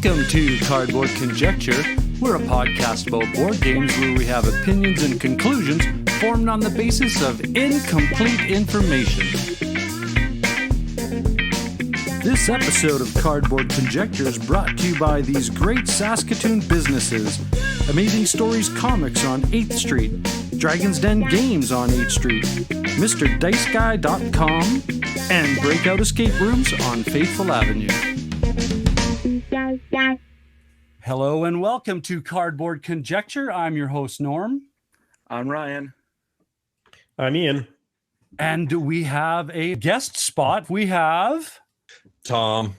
Welcome to Cardboard Conjecture. We're a podcast about board games where we have opinions and conclusions formed on the basis of incomplete information. This episode of Cardboard Conjecture is brought to you by these great Saskatoon businesses: Amazing Stories Comics on 8th Street, Dragon's Den Games on 8th Street, MrDiceGuy.com, and Breakout Escape Rooms on Faithful Avenue. Hello and welcome to Cardboard Conjecture. I'm your host, Norm. I'm Ryan. I'm Ian. And we have a guest spot. We have Tom.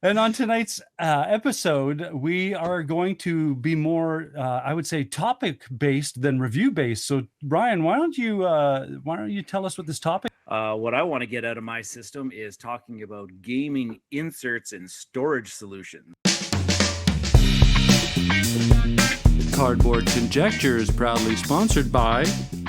And on tonight's episode, we are going to be more, I would say, topic-based than review-based. So, Ryan, why don't you tell us what this topic? What I want to get out of my system is talking about gaming inserts and storage solutions. Cardboard Conjecture is proudly sponsored by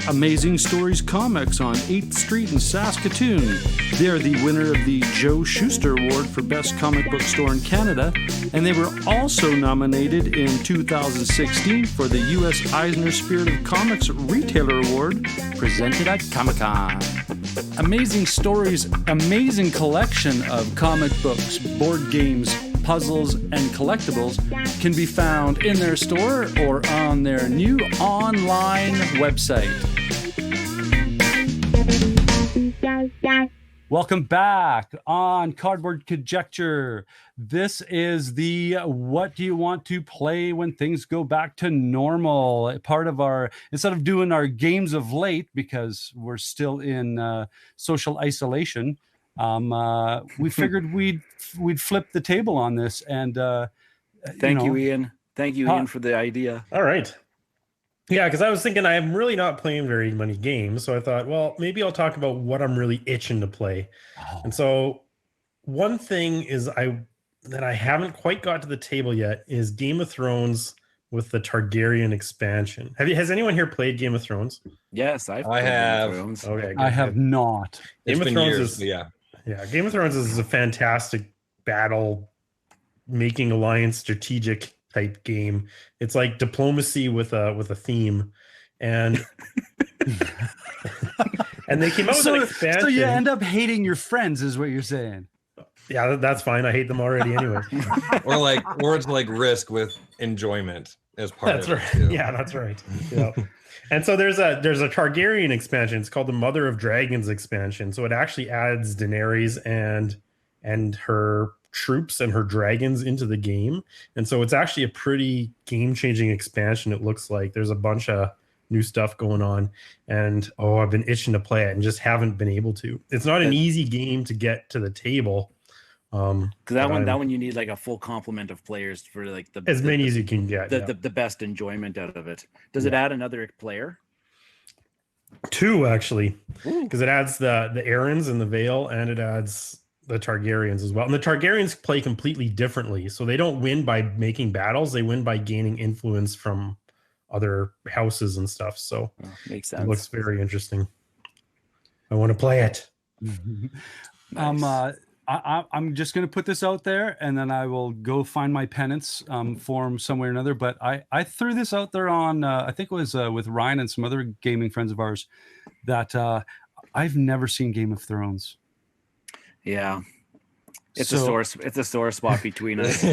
Amazing Stories Comics on 8th Street in Saskatoon. They are the winner of the Joe Shuster Award for Best Comic Book Store in Canada, and they were also nominated in 2016 for the U.S. Eisner Spirit of Comics Retailer Award presented at Comic-Con. Amazing Stories' amazing collection of comic books, board games, puzzles, and collectibles can be found in their store or on their new online website. Welcome back on Cardboard Conjecture. This is the What Do You Want to Play When Things Go Back to Normal? Part of our, instead of doing our games of late, because we're still in social isolation, we figured we'd flip the table on this. And Thank you, Ian. Thank you, Ian, for the idea. All right. Yeah, because I was thinking I'm really not playing very many games. So I thought, well, maybe I'll talk about what I'm really itching to play. Oh. And so one thing is that I haven't quite got to the table yet is Game of Thrones with the Targaryen expansion. Has anyone here played Game of Thrones? Yes, I have. Game of Thrones. Okay, I have not. Game of Thrones yeah. Game of Thrones is a fantastic battle making alliance strategic type game. It's like diplomacy with a theme, and and they came out with an expansion. So you end up hating your friends, is what you're saying? Yeah, that's fine. I hate them already anyway. or it's like Risk with enjoyment as part That's of right. it. Too. Yeah, that's right. Yeah. And so there's a Targaryen expansion. It's called the Mother of Dragons expansion. So it actually adds Daenerys and her troops and her dragons into the game. And so it's actually a pretty game-changing expansion. It looks like there's a bunch of new stuff going on, and I've been itching to play it and just haven't been able to. It's not an easy game to get to the table. Because that one you need like a full complement of players for like as many as you can get. The best enjoyment out of it. Does it add another player? 2 actually, because it adds the Aarons and the Vale, and it adds the Targaryens as well. And the Targaryens play completely differently, so they don't win by making battles; they win by gaining influence from other houses and stuff. So Makes sense. it looks very interesting. I want to play it. Nice. I'm just going to put this out there, and then I will go find my penance form somewhere or another. But I threw this out there on, I think it was with Ryan and some other gaming friends of ours, that I've never seen Game of Thrones. Yeah. It's a sore spot between us. I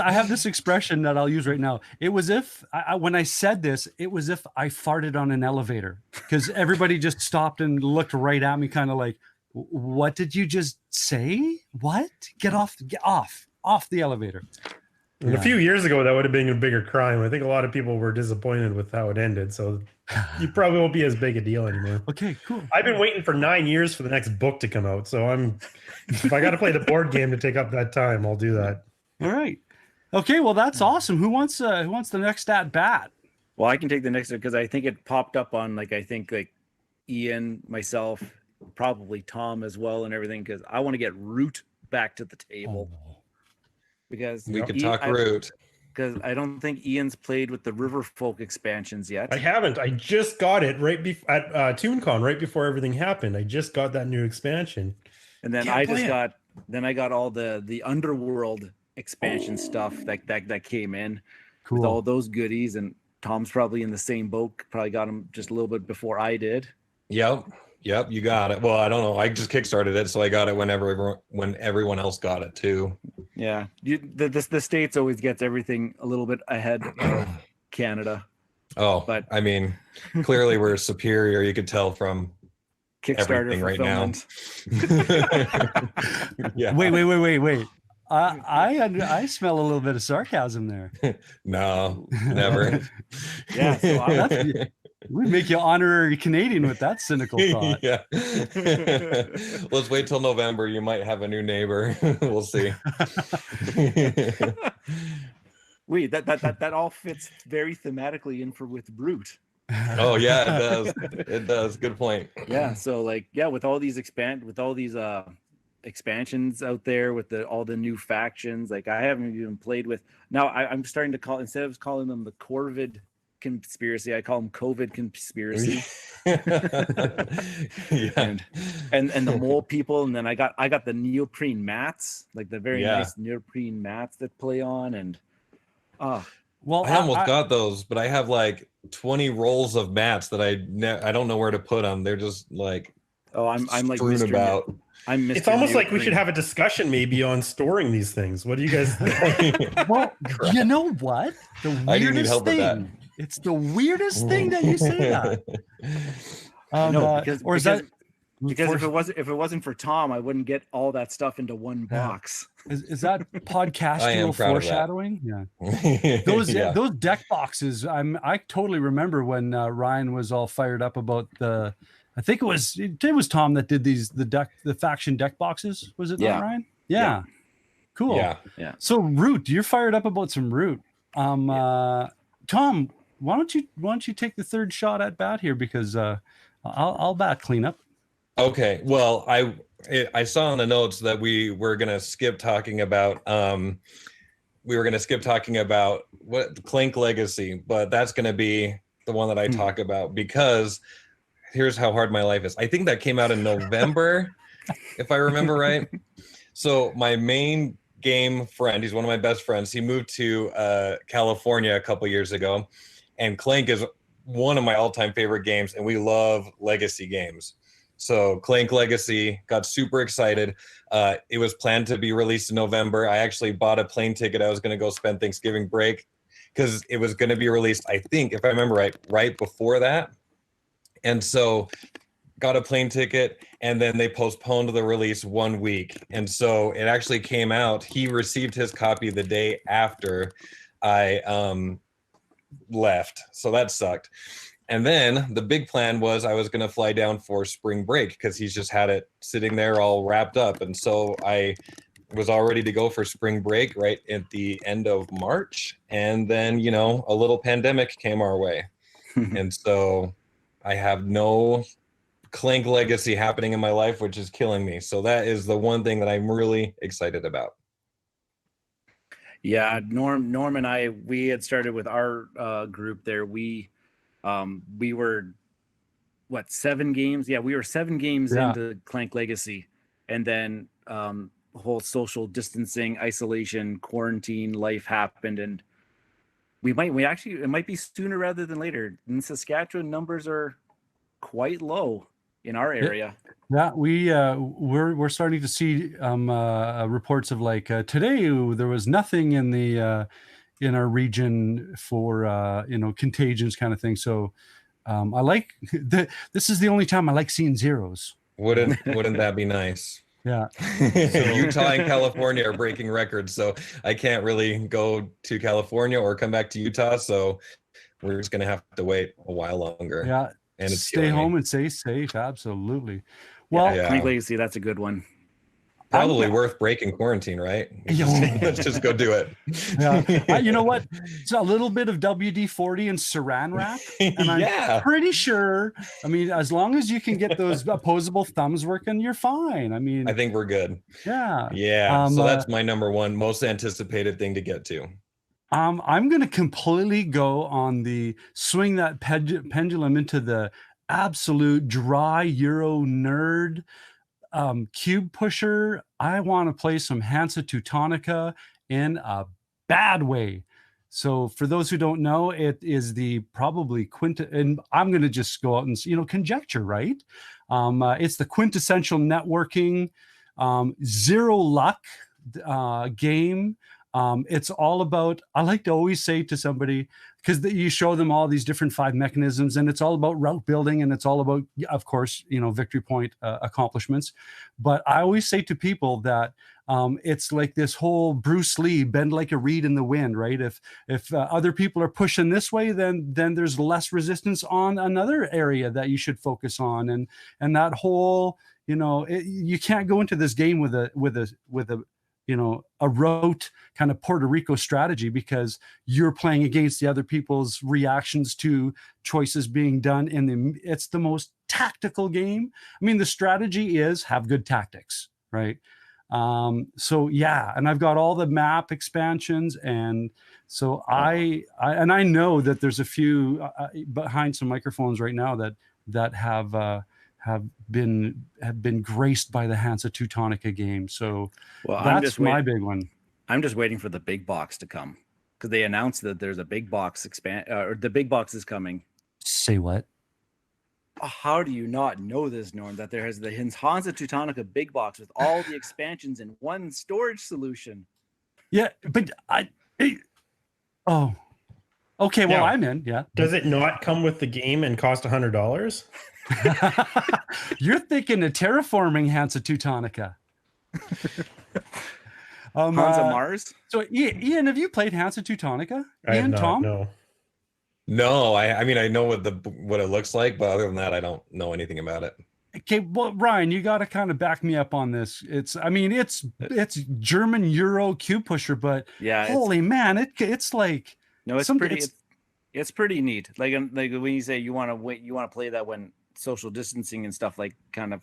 have this expression that I'll use right now. It was when I said this, it was if I farted on an elevator, because everybody just stopped and looked right at me, kind of like, what did you just say? What? Get off the elevator. And a few years ago, that would have been a bigger crime. I think a lot of people were disappointed with how it ended. So you probably won't be as big a deal anymore. Okay, cool. I've been waiting for 9 years for the next book to come out. So if I got to play the board game to take up that time, I'll do that. All right. Okay, well, that's awesome. Who wants the next at bat? Well, I can take the next one because I think it popped up on like Ian, myself, probably Tom as well, and everything, because I want to get Root back to the table. Because we can talk Root. Because I don't think Ian's played with the Riverfolk expansions yet. I haven't. I just got it at ToonCon right before everything happened. I just got that new expansion, And then Can't I play just it. I got all the Underworld expansion stuff that came in with Cool. all those goodies. And Tom's probably in the same boat. Probably got them just a little bit before I did. Yep. You got it. Well, I don't know. I just kickstarted it, so I got it when everyone else got it too. Yeah, the States always gets everything a little bit ahead of Canada. Oh, But I mean, clearly we're superior. You could tell from Kickstarter everything right now. fulfillment. Yeah. Wait. I smell a little bit of sarcasm there. No, never. Yeah, so We'd make you honorary Canadian with that cynical thought. Yeah. Let's wait till November. You might have a new neighbor. We'll see. Wait, that all fits very thematically in with Brute. Oh yeah, it does. It does. Good point. Yeah, so like with all these expansions out there with all the new factions, like I haven't even played with. Now I'm starting to call, instead of calling them the Corvid conspiracy, I call them COVID conspiracy. Yeah. and the mole people, and then I got the neoprene mats, like the very nice neoprene mats that play on, and well, I almost got those, but I have like 20 rolls of mats that I don't know where to put them. They're just like I'm like strewn Mr. about. I'm Mr. It's almost like we Neoprene. should have a discussion maybe on storing these things. What do you guys think? well, you know what? The I do need weirdest help with that. thing. It's the weirdest thing that you say that. No, because if it wasn't for Tom, I wouldn't get all that stuff into one box. Is that I am podcastual proud of that. foreshadowing? Yeah. Those Yeah. those deck boxes. I totally remember when Ryan was all fired up about the. I think it was Tom that did the faction deck boxes. Was it Yeah. not Ryan? Yeah. Cool. Yeah. So Root, you're fired up about some Root. Tom, why don't you take the third shot at bat here, because I'll bat cleanup. Okay. Well, I saw in the notes that we were gonna skip talking about what Clank Legacy, but that's gonna be the one that I talk about, because here's how hard my life is. I think that came out in November, if I remember right. So my main game friend, he's one of my best friends. He moved to California a couple years ago, and Clank is one of my all-time favorite games, and we love legacy games. So Clank Legacy, got super excited. It was planned to be released in November. I actually bought a plane ticket. I was going to go spend Thanksgiving break because it was going to be released, I think, if I remember right before that. And so got a plane ticket, and then they postponed the release 1 week. And so it actually came out. He received his copy the day after I left. So that sucked. And then the big plan was I was going to fly down for spring break because he's just had it sitting there all wrapped up. And so I was all ready to go for spring break right at the end of March. And then, a little pandemic came our way. And so I have no Clank Legacy happening in my life, which is killing me. So that is the one thing that I'm really excited about. Yeah, Norm and I, we had started with our group there. We were 7 games? Yeah, we were 7 games into Clank Legacy, and then whole social distancing, isolation, quarantine life happened, and it might be sooner rather than later. In Saskatchewan, numbers are quite low in our area. Yeah, we're starting to see reports of like today there was nothing in the in our region for contagions kind of thing. So I like this is the only time I like seeing zeros. Wouldn't that be nice? Yeah. So Utah and California are breaking records, so I can't really go to California or come back to Utah. So we're just gonna have to wait a while longer. Yeah. And it's stay home and stay safe. Absolutely. Well, Clank Legacy, that's a good one. Probably worth breaking quarantine, right? Let's just go do it. Yeah. You know what? It's a little bit of WD-40 and saran wrap. And I'm pretty sure, as long as you can get those opposable thumbs working, you're fine. I think we're good. Yeah. Yeah. So that's my number one most anticipated thing to get to. I'm going to completely go on the swing that pendulum into the absolute dry Euro nerd Cube Pusher. I want to play some Hansa Teutonica in a bad way. So for those who don't know, it is the probably and I'm going to just go out and, Conjecture, right? It's the quintessential networking, zero luck game. It's all about, I like to always say to somebody, because you show them all these different 5 mechanisms, and it's all about route building, and it's all about, of course, victory point accomplishments. But I always say to people that it's like this whole Bruce Lee, bend like a reed in the wind, right? If other people are pushing this way, then there's less resistance on another area that you should focus on, and that whole, you can't go into this game with a rote kind of Puerto Rico strategy, because you're playing against the other people's reactions to choices being done it's the most tactical game. I mean, the strategy is have good tactics, right? So yeah, and I've got all the map expansions, and so I know that there's a few behind some microphones right now that have been graced by the Hansa Teutonica game. So that's my big one. I'm just waiting for the big box to come, because they announced that there's a big box or the big box is coming. Say what? How do you not know this, Norm? That there is the Hansa Teutonica big box with all the expansions in one storage solution. Yeah, but okay. Well, I'm in. Yeah. Does it not come with the game and cost $100? You're thinking of terraforming Hansa Teutonica. Hansa Mars. So Ian, have you played Hansa Teutonica? I have Ian, not, Tom? No, I mean, I know what it looks like, but other than that, I don't know anything about it. Okay, well, Ryan, you got to kind of back me up on this. It's German Euro Cube Pusher, but yeah, holy man, it's like it's pretty neat. Like when you say you want to play that when social distancing and stuff like kind of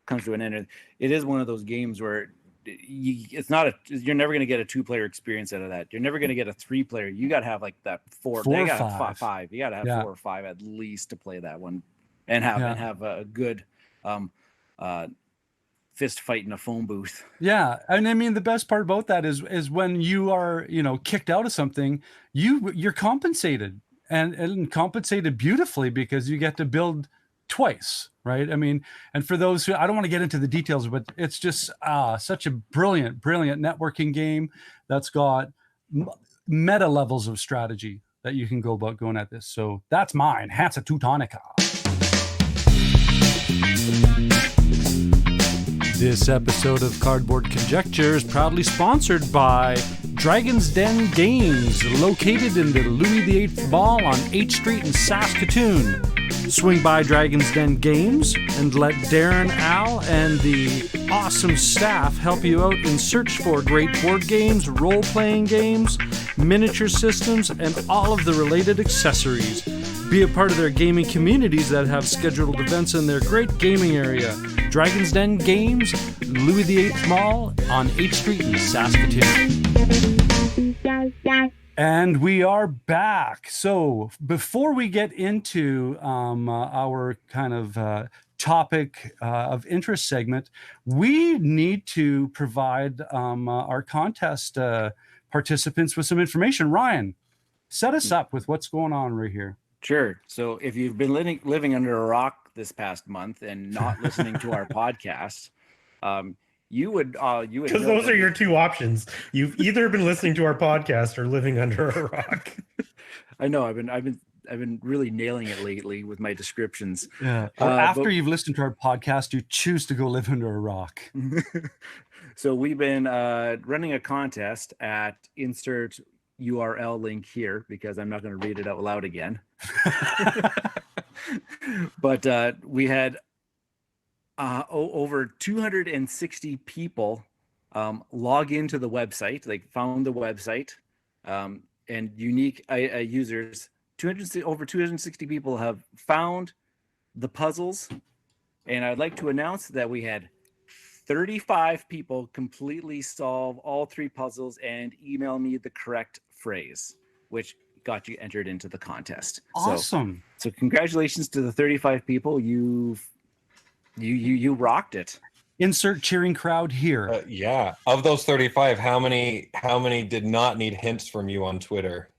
comes to an end. It is one of those games where you're never going to get a 2-player experience out of that. You're never going to get a 3-player. You got to have like that 4 or 5. 5. You got to have 4 or 5 at least to play that one, and have a good fist fight in a phone booth. Yeah, and I mean the best part about that is when you are kicked out of something, you're compensated and compensated beautifully, because you get to build twice, right? I mean, and for those who, I don't want to get into the details, but it's just such a brilliant networking game that's got meta levels of strategy that you can go about going at this. So that's mine, Hansa Teutonica. This episode of Cardboard Conjecture is proudly sponsored by Dragon's Den Games, located in the Louis VIII Mall on 8th Street in Saskatoon. Swing by Dragon's Den Games and let Darren, Al, and the awesome staff help you out in search for great board games, role-playing games, miniature systems, and all of the related accessories. Be a part of their gaming communities that have scheduled events in their great gaming area. Dragon's Den Games, Louis VIII Mall on 8th Street in Saskatoon. And we are back. So before we get into our kind of topic of interest segment, we need to provide our contest participants with some information. Ryan, set us up with what's going on right here. Sure. So if you've been living under a rock this past month and not listening to our podcast, you would because those are your two options. You've either been listening to our podcast or living under a rock. I know. I've been really nailing it lately with my descriptions. Yeah. Or after you've listened to our podcast, you choose to go live under a rock. So we've been running a contest at insert URL link here, because I'm not going to read it out loud again. But we had over 260 people log into the website, like found the website, and unique users. Over 260 people have found the puzzles, and I'd like to announce that we had 35 people completely solve all 3 puzzles and email me the correct phrase, which got you entered into the contest. Awesome. So congratulations to the 35 people. You rocked it. Insert cheering crowd here. Yeah. Of those 35, how many did not need hints from you on Twitter?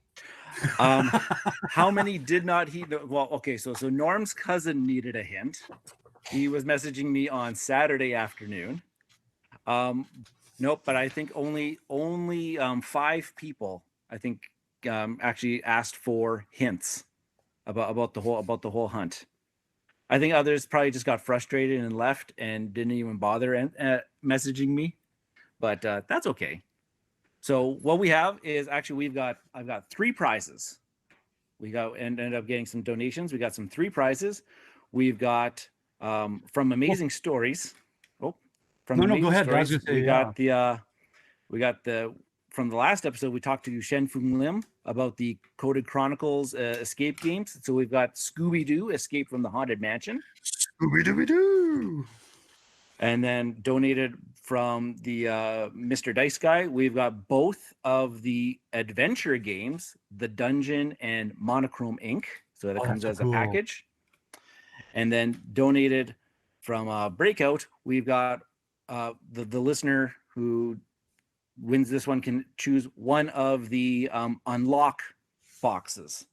How many did not he? Well, okay, so Norm's cousin needed a hint. He was messaging me on Saturday afternoon. Nope, but I think only 5 people I think actually asked for hints about the whole hunt. I think others probably just got frustrated and left and didn't even bother messaging me, but that's okay. So what we have is actually I've got 3 prizes. We ended up getting some donations. We got 3 prizes. We've got from Amazing Stories. Oh, from Amazing go ahead. I was Stories, gonna say, we got the from the last episode. We talked to Shen Fung Lim about the Coded Chronicles escape games. So we've got Scooby Doo Escape from the Haunted Mansion. Scooby-Dooby-Doo. And then donated from the Mr. Dice Guy, we've got both of the adventure games, The Dungeon and Monochrome Inc. So that comes as a package. And then donated from Breakout, we've got the listener who wins this one can choose one of the unlock boxes.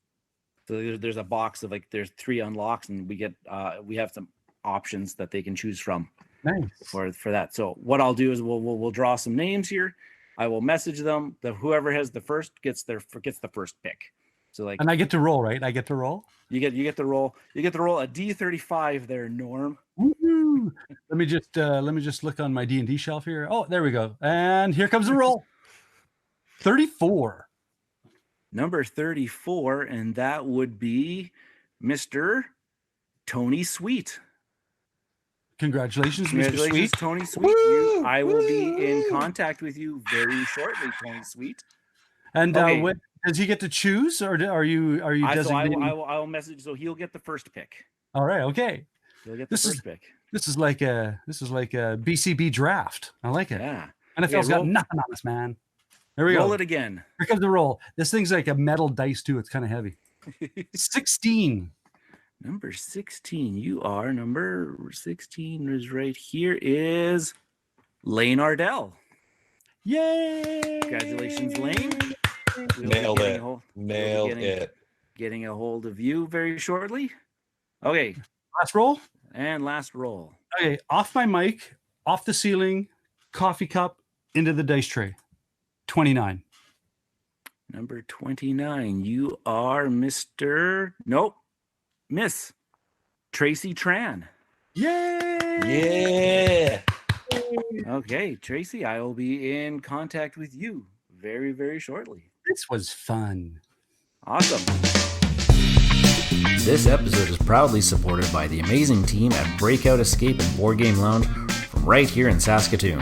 So there's a box of there's 3 unlocks, and we have some options that they can choose from. Nice. For that. So what I'll do is we'll draw some names here. I will message them. Whoever has the first gets the first pick. So and I get to roll, right? I get to roll. You get to roll. You get to roll a D35 there, Norm. Woo-hoo. Let me just look on my D&D shelf here. Oh, there we go. And here comes the roll. 34. Number 34, and that would be Tony Sweet. Congratulations, Mr. Sweet. Tony Sweet. I will be in contact with you very shortly, Tony Sweet. And okay. Does he get to choose, or are you designating? I will message. So he'll get the first pick. All right. Okay. He'll get the first pick. This is like a BCB draft. I like it. Yeah. NFL's got nothing on us, man. There we go. Roll it again. Here comes the roll. This thing's like a metal dice too. It's kind of heavy. 16. Number 16. You are number 16 is right here is Lane Ardell. Yay! Congratulations, Lane. Nailed it. Getting a hold of you very shortly. Okay. Last roll. And last roll. Okay. Off my mic, off the ceiling, coffee cup, into the dice tray. 29. Number 29. You are Miss Tracy Tran. Yay! Yeah. Okay, Tracy, I will be in contact with you very, very shortly. This was fun. Awesome. This episode is proudly supported by the amazing team at Breakout Escape and Board Game Lounge from right here in Saskatoon.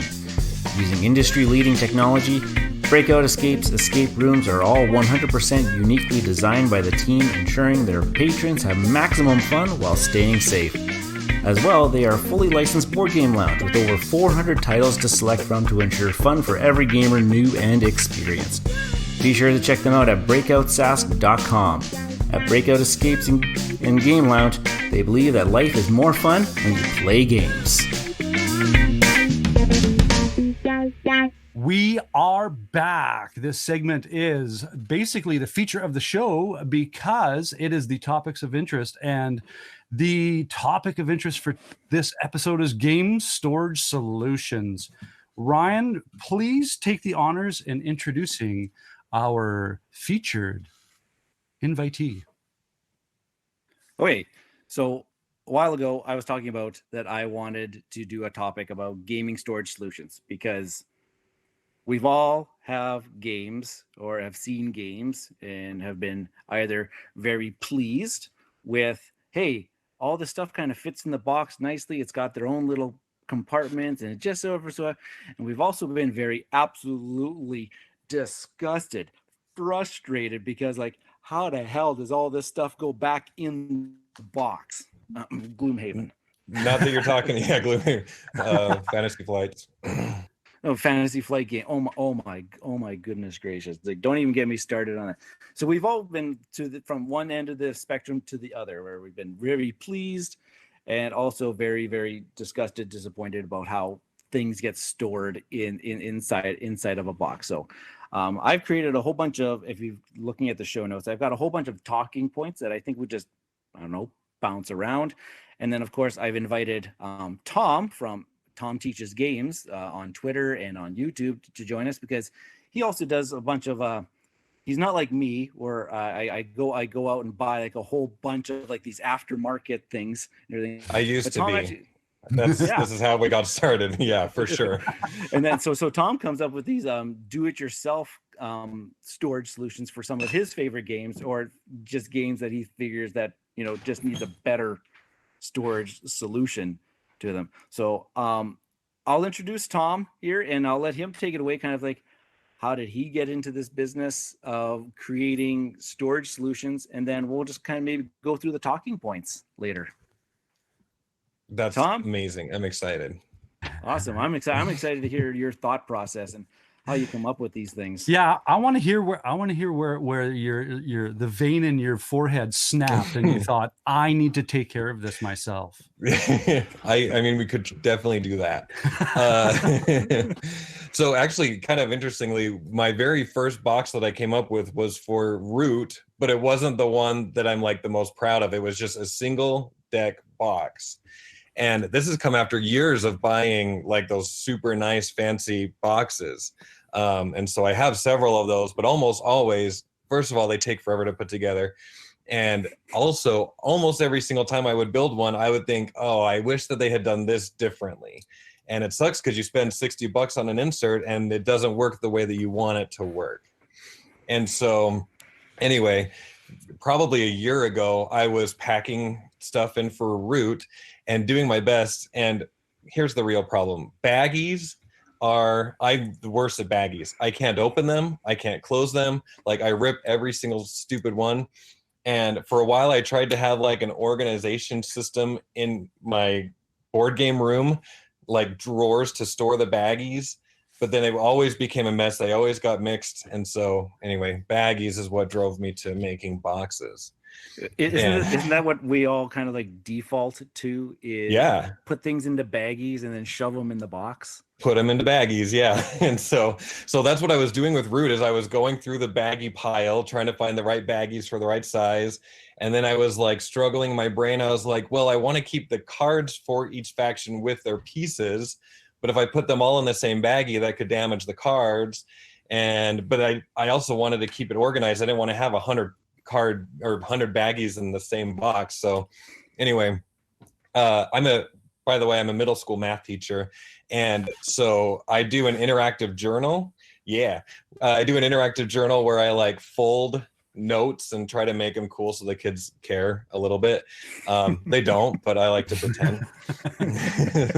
Using industry-leading technology, Breakout Escape's escape rooms are all 100% uniquely designed by the team, ensuring their patrons have maximum fun while staying safe. As well, they are a fully licensed board game lounge with over 400 titles to select from to ensure fun for every gamer, new and experienced. Be sure to check them out at breakoutsask.com. At Breakout Escapes and Game Lounge, they believe that life is more fun when you play games. We are back. This segment is basically the feature of the show because it is the topics of interest. And the topic of interest for this episode is game storage solutions. Ryan, please take the honors in introducing our featured invitee. Okay, so a while ago, I was talking about that I wanted to do a topic about gaming storage solutions because we've all have games or have seen games and have been either very pleased with, hey, all this stuff kind of fits in the box nicely. It's got their own little compartments and it just over so. And we've also been very absolutely disgusted, frustrated because how the hell does all this stuff go back in the box? Gloomhaven. Not that you're talking, Gloomhaven. Fantasy Flights. Oh, Fantasy Flight game. Oh my goodness gracious. Don't even get me started on it. So we've all been from one end of the spectrum to the other, where we've been very pleased and also very, very disgusted, disappointed about how things get stored inside of a box. So I've created a whole bunch of, if you're looking at the show notes, I've got a whole bunch of talking points that I think would just, I don't know, bounce around. And then of course I've invited Tom from Tom Teaches Games on Twitter and on YouTube to join us, because he also does a bunch of he's not like me where I go out and buy like a whole bunch of like these aftermarket things and everything. I used But to Tom be. actually, This Yeah. is how we got started. Yeah, for sure. and then so Tom comes up with these do-it-yourself storage solutions for some of his favorite games, or just games that he figures that, you know, just needs a better storage solution to them. So I'll introduce Tom here and I'll let him take it away, kind of like, how did he get into this business of creating storage solutions? And then we'll just kind of maybe go through the talking points later. That's Tom? amazing. I'm excited. Awesome. I'm excited to hear your thought process and how you come up with these things. Yeah, I want to hear where your the vein in your forehead snapped and you thought, I need to take care of this myself. I mean, we could definitely do that. So actually, kind of interestingly, my very first box that I came up with was for Root, but it wasn't the one that I'm like the most proud of. It was just a single deck box. And this has come after years of buying like those super nice fancy boxes. And so I have several of those, but almost always, first of all, they take forever to put together. And also almost every single time I would build one, I would think, oh, I wish that they had done this differently. And it sucks because you spend $60 on an insert and it doesn't work the way that you want it to work. And so anyway, probably a year ago, I was packing stuff in for Root and doing my best. And here's the real problem. Baggies I'm the worst at baggies. I can't open them. I can't close them. Like I rip every single stupid one. And for a while I tried to have like an organization system in my board game room, like drawers to store the baggies, but then it always became a mess. They always got mixed. And so anyway, baggies is what drove me to making boxes. Isn't that what we all kind of like default to, is put things into baggies and then shove them in the box? Put them into baggies, yeah. And so that's what I was doing with Root, is I was going through the baggie pile, trying to find the right baggies for the right size. And then I was like struggling in my brain. I was like, well, I want to keep the cards for each faction with their pieces, but if I put them all in the same baggie, that could damage the cards. But I also wanted to keep it organized. I didn't want to have 100 card or 100 baggies in the same box. So anyway, by the way, I'm a middle school math teacher. And so I do an interactive journal. Yeah. I do an interactive journal where I like fold notes and try to make them cool so the kids care a little bit. They don't, but I like to pretend.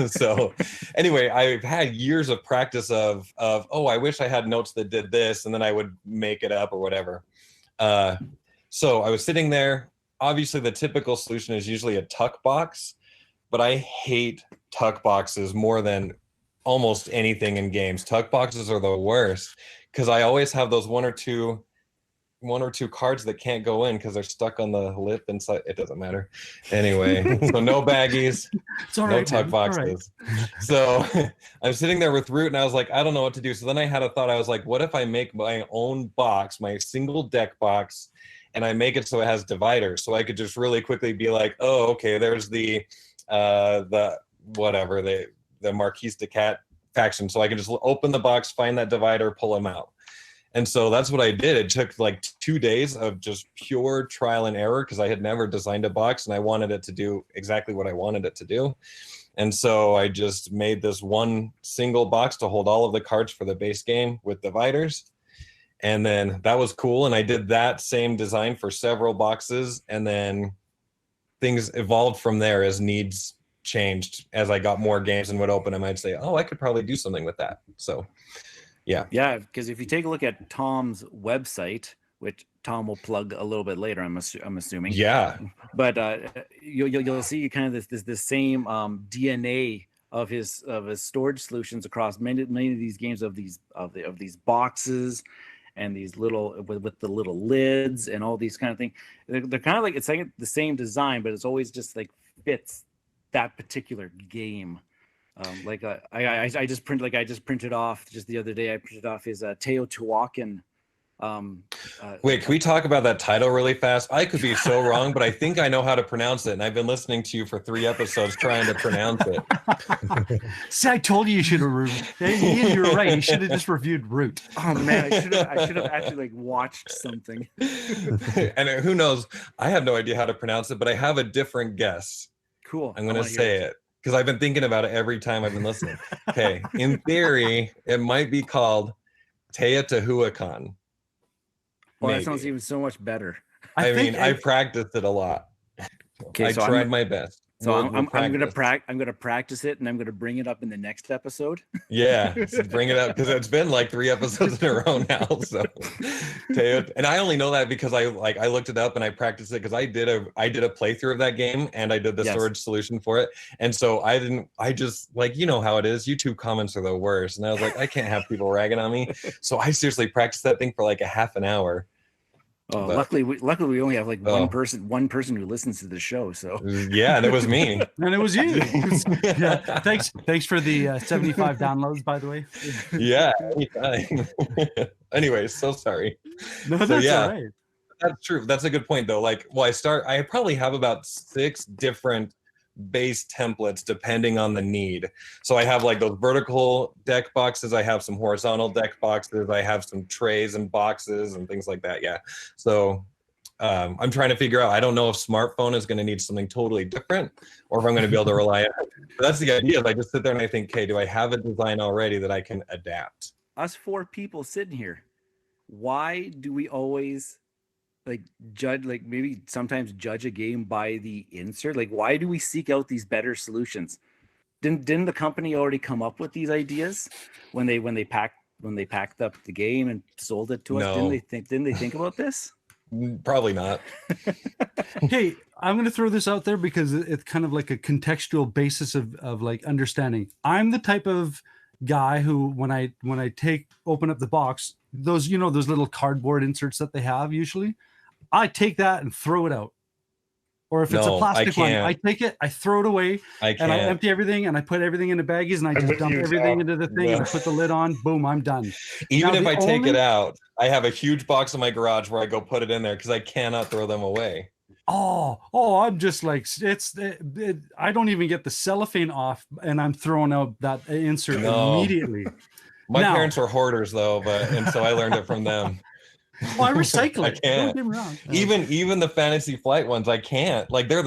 So anyway, I've had years of practice of, oh, I wish I had notes that did this, and then I would make it up or whatever. So I was sitting there. Obviously, the typical solution is usually a tuck box, but I hate tuck boxes more than almost anything in games. Tuck boxes are the worst because I always have those one or two cards that can't go in because they're stuck on the lip inside. It doesn't matter. Anyway, so no baggies, no tuck boxes. Right. So I'm sitting there with Root and I was like, I don't know what to do. So then I had a thought. I was like, what if I make my own box, my single deck box, and I make it so it has dividers, so I could just really quickly be like, oh, okay, there's the Marquise de Cat faction. So I can just open the box, find that divider, pull them out. And so that's what I did. It took like 2 days of just pure trial and error because I had never designed a box and I wanted it to do exactly what I wanted it to do. And so I just made this one single box to hold all of the cards for the base game with dividers. And then that was cool. And I did that same design for several boxes. And then things evolved from there as needs changed. As I got more games and would open them, I'd say, oh, I could probably do something with that. So yeah, because if you take a look at Tom's website, which Tom will plug a little bit later, I'm assuming. Yeah, but you'll see kind of this same DNA of his storage solutions across many of these games, of these boxes and these little with the little lids and all these kind of things. They're kind of like, it's like the same design, but it's always just like fits that particular game. I just printed off just the other day. I printed off his Teotihuacan. Wait, can we talk about that title really fast? I could be so wrong, but I think I know how to pronounce it, and I've been listening to you for 3 episodes trying to pronounce it. See, I told you should have. Ian, you were right. You should have just reviewed Root. Oh man, I should have actually like watched something. And who knows? I have no idea how to pronounce it, but I have a different guess. Cool. I'm going to say it because I've been thinking about it every time I've been listening. Okay, in theory, it might be called Teotihuacan. Well, that sounds even so much better. I practiced it a lot. Okay, I so tried my best. So I'm gonna practice it, and I'm gonna bring it up in the next episode. Yeah, bring it up because it's been like 3 episodes in a row now. So, and I only know that because I looked it up and I practiced it because I did a playthrough of that game and I did the storage solution for it. And so I just like, you know how it is. YouTube comments are the worst, and I was like, I can't have people ragging on me. So I seriously practiced that thing for like a half an hour. Oh, luckily we only have like one person who listens to the show. So yeah, and it was me, and it was you. Yeah, thanks for the 75 downloads, by the way. Yeah, anytime. Anyways, so sorry. No, that's all right. That's true. That's a good point, though. Like, well, I probably have about 6 different base templates depending on the need. So I have like those vertical deck boxes, I have some horizontal deck boxes, I have some trays and boxes and things like that. Yeah. So I'm trying to figure out, I don't know if smartphone is going to need something totally different or if I'm going to be able to rely on it. But that's the idea. I just sit there and I think, okay, do I have a design already that I can adapt? Us 4 people sitting here, why do we always maybe sometimes judge a game by the insert? Like, why do we seek out these better solutions? Didn't the company already come up with these ideas when they packed up the game and sold it to us? No. Didn't they think about this? Probably not. Hey, I'm going to throw this out there because it's kind of like a contextual basis of like understanding. I'm the type of guy who when I open up the box, those little cardboard inserts that they have usually, I take that and throw it out. Or if it's a plastic one, I take it, I throw it away, and I empty everything, and I put everything into baggies, and I just dump everything into the thing, and I put the lid on. Boom, I'm done. Even if I take it out, I have a huge box in my garage where I go put it in there because I cannot throw them away. Oh, I'm just like I don't even get the cellophane off, and I'm throwing out that insert immediately. My parents were hoarders though, and so I learned it from them. Well, I recycle it. I can't. Don't get me wrong. Even the Fantasy Flight ones, I can't. Like those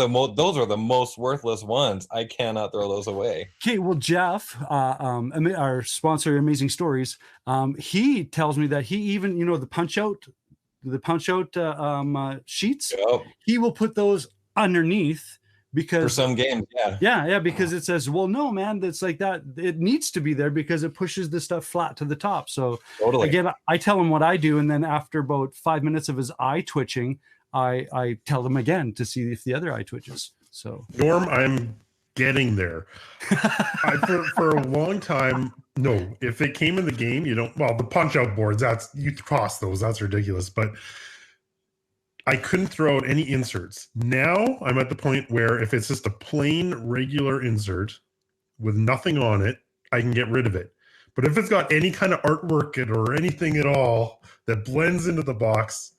are the most worthless ones. I cannot throw those away. Okay, well, Jeff, our sponsor, Amazing Stories, he tells me that he even the punch out sheets. Yep. He will put those underneath. Because for some games, yeah, because it says, well, no, man, that's like that. It needs to be there because it pushes the stuff flat to the top. So again, I tell him what I do, and then after about 5 minutes of his eye twitching, I tell him again to see if the other eye twitches. So Norm, I'm getting there. For a long time, no. If it came in the game, you don't. Well, the punch out boards, you toss those. That's ridiculous, but. I couldn't throw out any inserts. Now I'm at the point where if it's just a plain regular insert with nothing on it, I can get rid of it. But if it's got any kind of artwork or anything at all that blends into the box,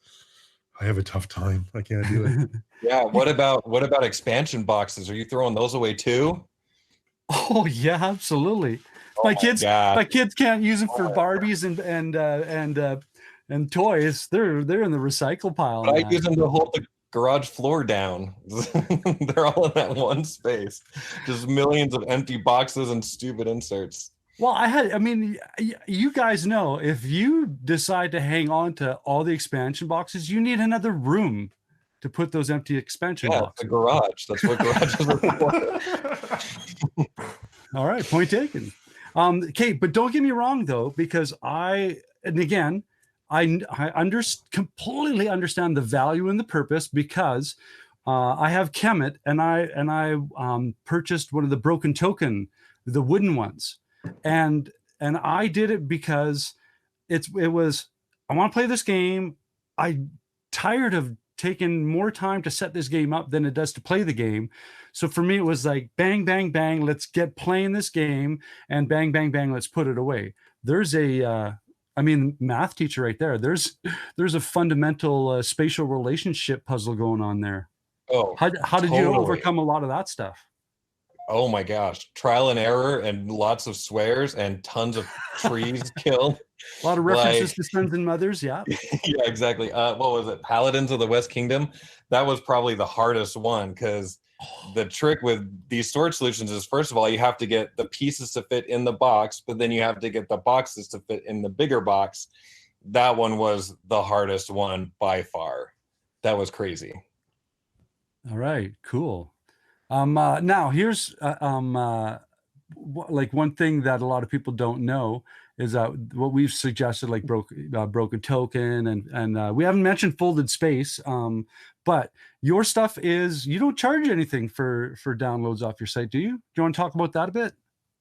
I have a tough time. I can't do it. Yeah. What about expansion boxes? Are you throwing those away too? Oh yeah, absolutely. My kids can't use them for Barbies and toys. They're in the recycle pile. But I use them to hold the garage floor down. They're all in that one space. Just millions of empty boxes and stupid inserts. Well, you guys know if you decide to hang on to all the expansion boxes, you need another room to put those empty expansion boxes. The garage. That's what garages are for. All right, point taken. Okay, but don't get me wrong though, because I completely understand the value and the purpose because I have Kemet and I purchased one of the Broken Token, the wooden ones, and I did it because it was I want to play this game. I'm tired of taken more time to set this game up than it does to play the game. So for me, it was like bang, bang, bang, let's get playing this game, and bang, bang, bang, let's put it away. There's a math teacher right there. There's a fundamental spatial relationship puzzle going on there. Oh, how did you totally. overcome a lot of that stuff? Oh my gosh, trial and error and lots of swears and tons of trees killed. A lot of references to sons and mothers. Yeah. Yeah, exactly. What was it? Paladins of the West Kingdom. That was probably the hardest one, because the trick with these storage solutions is, first of all, you have to get the pieces to fit in the box, but then you have to get the boxes to fit in the bigger box. That one was the hardest one by far. That was crazy. All right, cool. Now here's like one thing that a lot of people don't know is what we've suggested, like broken token, and we haven't mentioned folded space. But your stuff is, you don't charge anything for downloads off your site, do you? Do you want to talk about that a bit?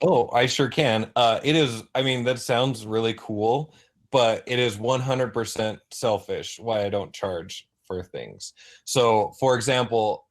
Oh, I sure can. It is, I mean, that sounds really cool, but it is 100% selfish why I don't charge for things. So, for example,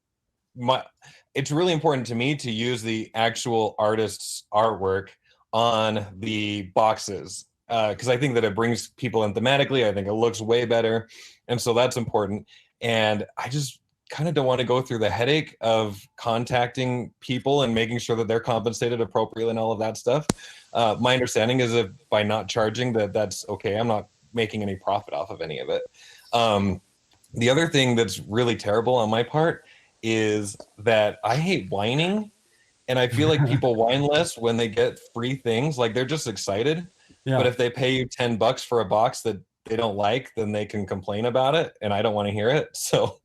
it's really important to me to use the actual artist's artwork on the boxes, because I think that it brings people in thematically. I think it looks way better, and so that's important. And I just kind of don't want to go through the headache of contacting people and making sure that they're compensated appropriately and all of that stuff. My understanding is that by not charging, that's okay. I'm not making any profit off of any of it. The other thing that's really terrible on my part is that I hate whining, and I feel like people whine less when they get free things. Like, they're just excited. Yeah. But if they pay you $10 for a box that they don't like, then they can complain about it, and I don't want to hear it. So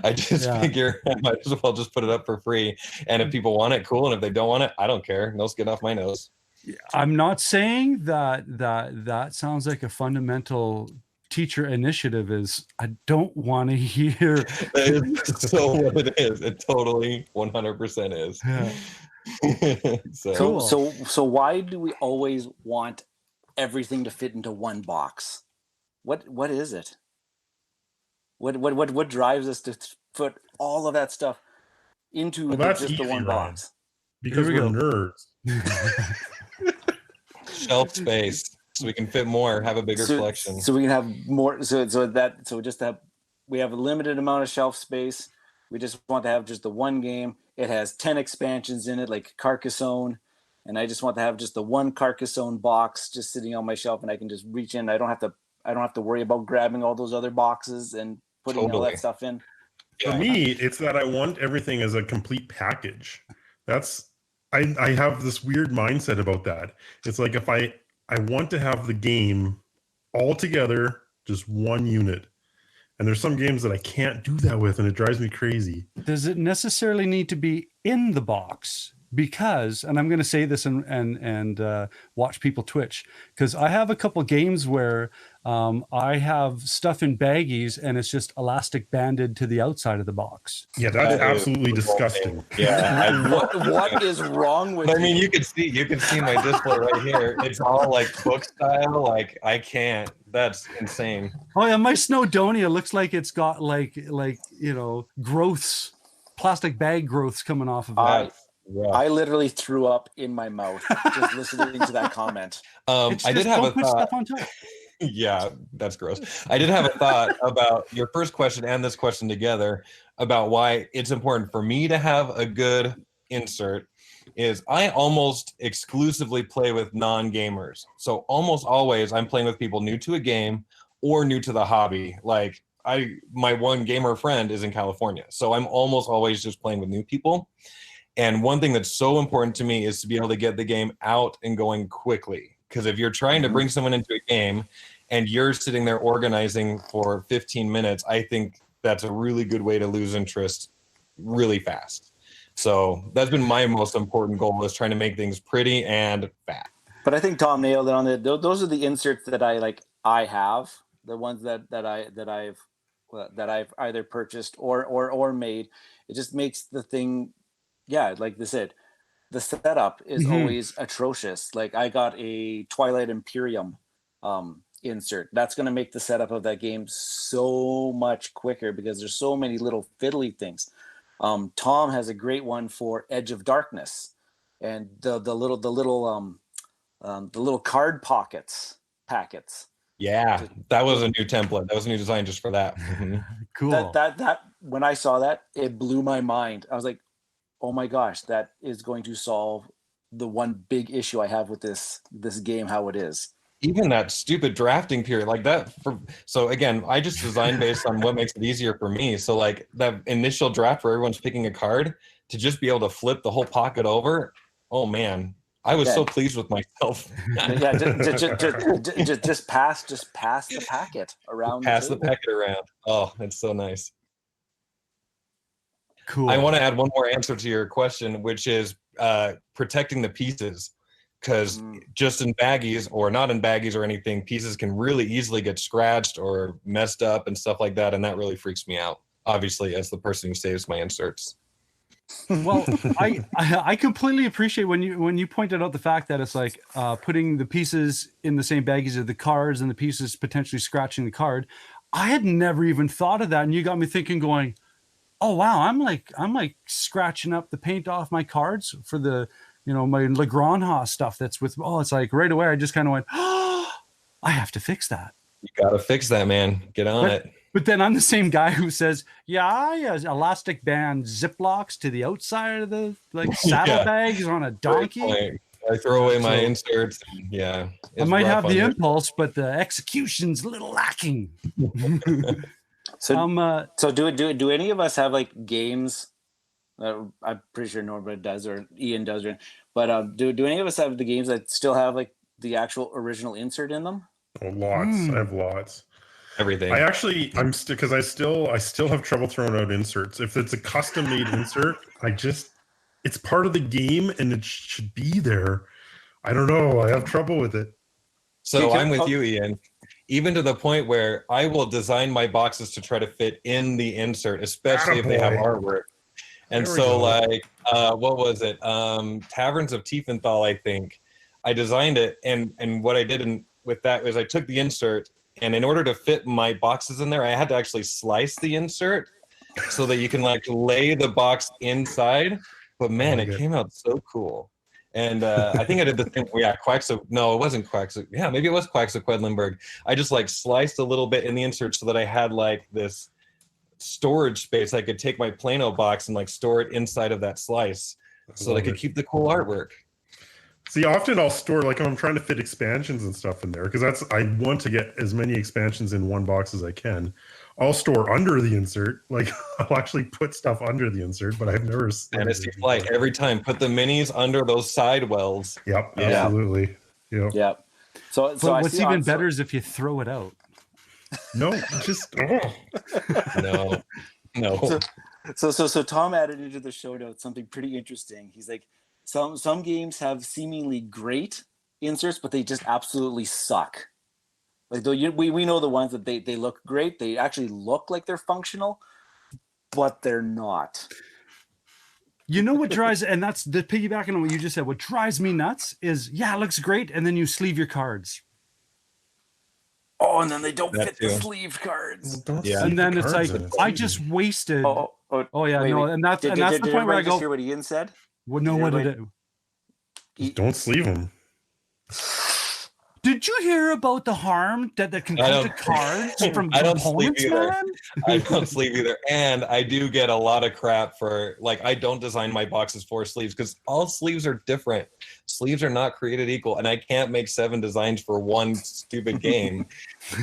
I just figure I might as well just put it up for free. And if people want it, cool. And if they don't want it, I don't care. No skin off my nose. I'm not saying that sounds like a fundamental teacher initiative. Is I don't want to hear. That is so what it is. It totally 100% is. Yeah. So why do we always want everything to fit into one box? What is it? What drives us to put all of that stuff into just the one box? Because we're nerds. Shelf space, so we can fit more, have a bigger collection. So we can have more. We have a limited amount of shelf space. We just want to have just the one game. It has 10 expansions in it, like Carcassonne, and I just want to have just the one Carcassonne box just sitting on my shelf, and I can just reach in. I don't have to worry about grabbing all those other boxes and putting all that stuff in. For me, it's that I want everything as a complete package. I have this weird mindset about that. It's like, if I want to have the game all together, just one unit. And there's some games that I can't do that with, and it drives me crazy. Does it necessarily need to be in the box? Because, and I'm going to say this and watch people twitch, because I have a couple games where I have stuff in baggies and it's just elastic banded to the outside of the box. Yeah, that's absolutely disgusting. Yeah, what is wrong with? I mean, you can see my display right here. It's all like book style. Like, I can't. That's insane. Oh yeah, my Snowdonia looks like it's got like growths, plastic bag growths coming off of it. I literally threw up in my mouth just listening to that comment. I did have a thought. Yeah, that's gross. I did have a thought about your first question and this question together about why it's important for me to have a good insert. Is I almost exclusively play with non-gamers. So almost always I'm playing with people new to a game or new to the hobby. Like, my one gamer friend is in California, so I'm almost always just playing with new people. And one thing that's so important to me is to be able to get the game out and going quickly. Because if you're trying to bring someone into a game and you're sitting there organizing for 15 minutes, I think that's a really good way to lose interest really fast. So that's been my most important goal, is trying to make things pretty and fast. But I think Tom nailed it on it. Those are the inserts that I have, the ones that I've either purchased or made. It just makes the thing. Yeah, like they said, the setup is always atrocious. Like, I got a Twilight Imperium insert. That's going to make the setup of that game so much quicker because there's so many little fiddly things. Tom has a great one for Edge of Darkness, and the little card packets. Yeah, that was a new template. That was a new design just for that. Cool. That when I saw that, it blew my mind. I was like, oh my gosh, that is going to solve the one big issue I have with this game, how it is. Even that stupid drafting period like that so again, I just design based on what makes it easier for me. So like that initial draft where everyone's picking a card, to just be able to flip the whole pocket over, oh man, I was so pleased with myself. Yeah, just pass the packet around. Pass the packet around. Oh, it's so nice. Cool. I want to add one more answer to your question, which is protecting the pieces. Because just in baggies or not in baggies or anything, pieces can really easily get scratched or messed up and stuff like that. And that really freaks me out, obviously, as the person who saves my inserts. Well, I completely appreciate when you pointed out the fact that it's like putting the pieces in the same baggies of the cards and the pieces potentially scratching the card. I had never even thought of that, and you got me thinking, going, "Oh wow, I'm like scratching up the paint off my cards for the my Legrand stuff that's with." Oh, it's like right away I just kind of went, "Oh, I have to fix that." You gotta fix that, man. Get on it. But then I'm the same guy who says, yeah, I use elastic band Ziplocs to the outside of the saddlebags on a donkey. I throw away my inserts. Yeah. I might have the impulse, but the execution's a little lacking. So do any of us have like games? I'm pretty sure Norbert does or Ian does, but do any of us have the games that still have like the actual original insert in them? Oh, lots. I have lots. Everything. I'm because I still have trouble throwing out inserts. If it's a custom made insert, it's part of the game and it should be there. I don't know. I have trouble with it. So I'm with you, Ian. Even to the point where I will design my boxes to try to fit in the insert, especially if they have artwork. And so like, what was it? Taverns of Tiefenthal, I think. I designed it, and what I did with that was I took the insert, and in order to fit my boxes in there, I had to actually slice the insert so that you can like lay the box inside. But man, it came out so cool. And I think I did the thing. Yeah, no, it wasn't Quacks. Yeah, maybe it was Quacks of Quedlinburg. I just like sliced a little bit in the insert so that I had like this storage space. I could take my Plano box and like store it inside of that slice so that I could keep the cool artwork. See, often I'll store, like, I'm trying to fit expansions and stuff in there because I want to get as many expansions in one box as I can. I'll store under the insert, like I'll actually put stuff under the insert, but I've never. Fantasy Flight every time. Put the minis under those side wells. Yep, absolutely. Yep. So what's even better is if you throw it out. No, just no. So Tom added into the show notes something pretty interesting. He's like, some games have seemingly great inserts, but they just absolutely suck. Like we know the ones that they look great. They actually look like they're functional, but they're not. You know what drives, and that's the piggybacking on what you just said. What drives me nuts is, it looks great, and then you sleeve your cards. Oh, and then they don't fit the sleeve cards. And then it's like, I just wasted. And that's the point where I go. Hear what Ian said? Well, no, what did it? Don't sleeve them. Did you hear about the harm that can come to cards from opponents, man? I don't sleeve either. And I do get a lot of crap for, like, I don't design my boxes for sleeves because all sleeves are different. Sleeves are not created equal, and I can't make 7 designs for one stupid game.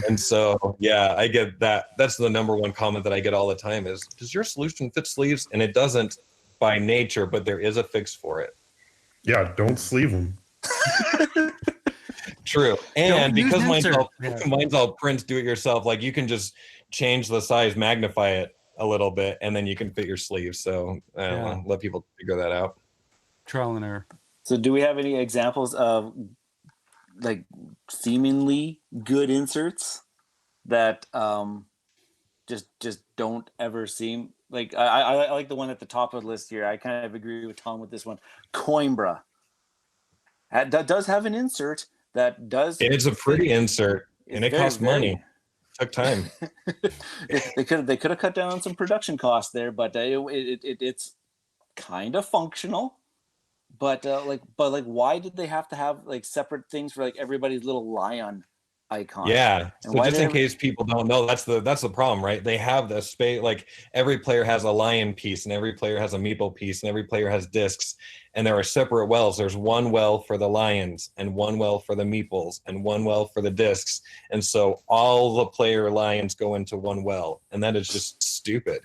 And so, yeah, I get that. That's the number one comment that I get all the time is, does your solution fit sleeves? And it doesn't by nature, but there is a fix for it. Yeah, don't sleeve them. True. And because mine's all print do it yourself, like you can just change the size, magnify it a little bit, and then you can fit your sleeves. So I don't know, let people figure that out. Trial and error. So do we have any examples of like seemingly good inserts that just don't ever seem like I like the one at the top of the list here. I kind of agree with Tom with this one. Coimbra. That does have an insert that does. It's a pretty insert. and it cost money. Took time. They could have cut down on some production costs there, but it's kind of functional. But why did they have to have like separate things for like everybody's little lion icon? Yeah. And So just in case people don't know, that's the problem, right? They have the space, like every player has a lion piece and every player has a meeple piece and every player has discs, and there are separate wells. There's one well for the lions and one well for the meeples and one well for the discs. And so all the player lions go into one well, and that is just stupid.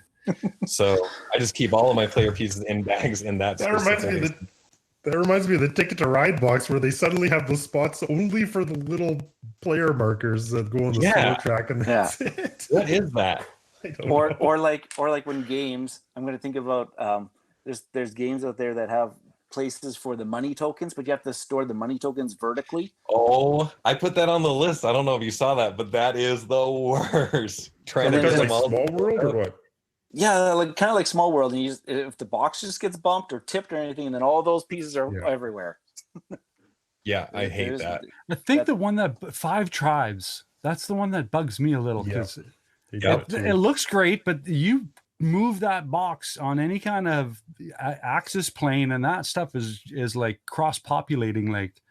So I just keep all of my player pieces in bags in that. That reminds me of the Ticket to Ride box where they suddenly have those spots only for the little player markers that go on the slow track, and that's it. What is that? Or like when games, I'm going to think about there's games out there that have places for the money tokens, but you have to store the money tokens vertically. Oh, I put that on the list. I don't know if you saw that, but that is the worst. Trying to Because get like them all. Small World or what? Yeah, like kind of like Small World, and if the box just gets bumped or tipped or anything, and then all those pieces are everywhere. Yeah, I hate that. I think the one that Five Tribes, that's the one that bugs me a little because it looks great, but you move that box on any kind of axis plane, and that stuff is like cross-populating like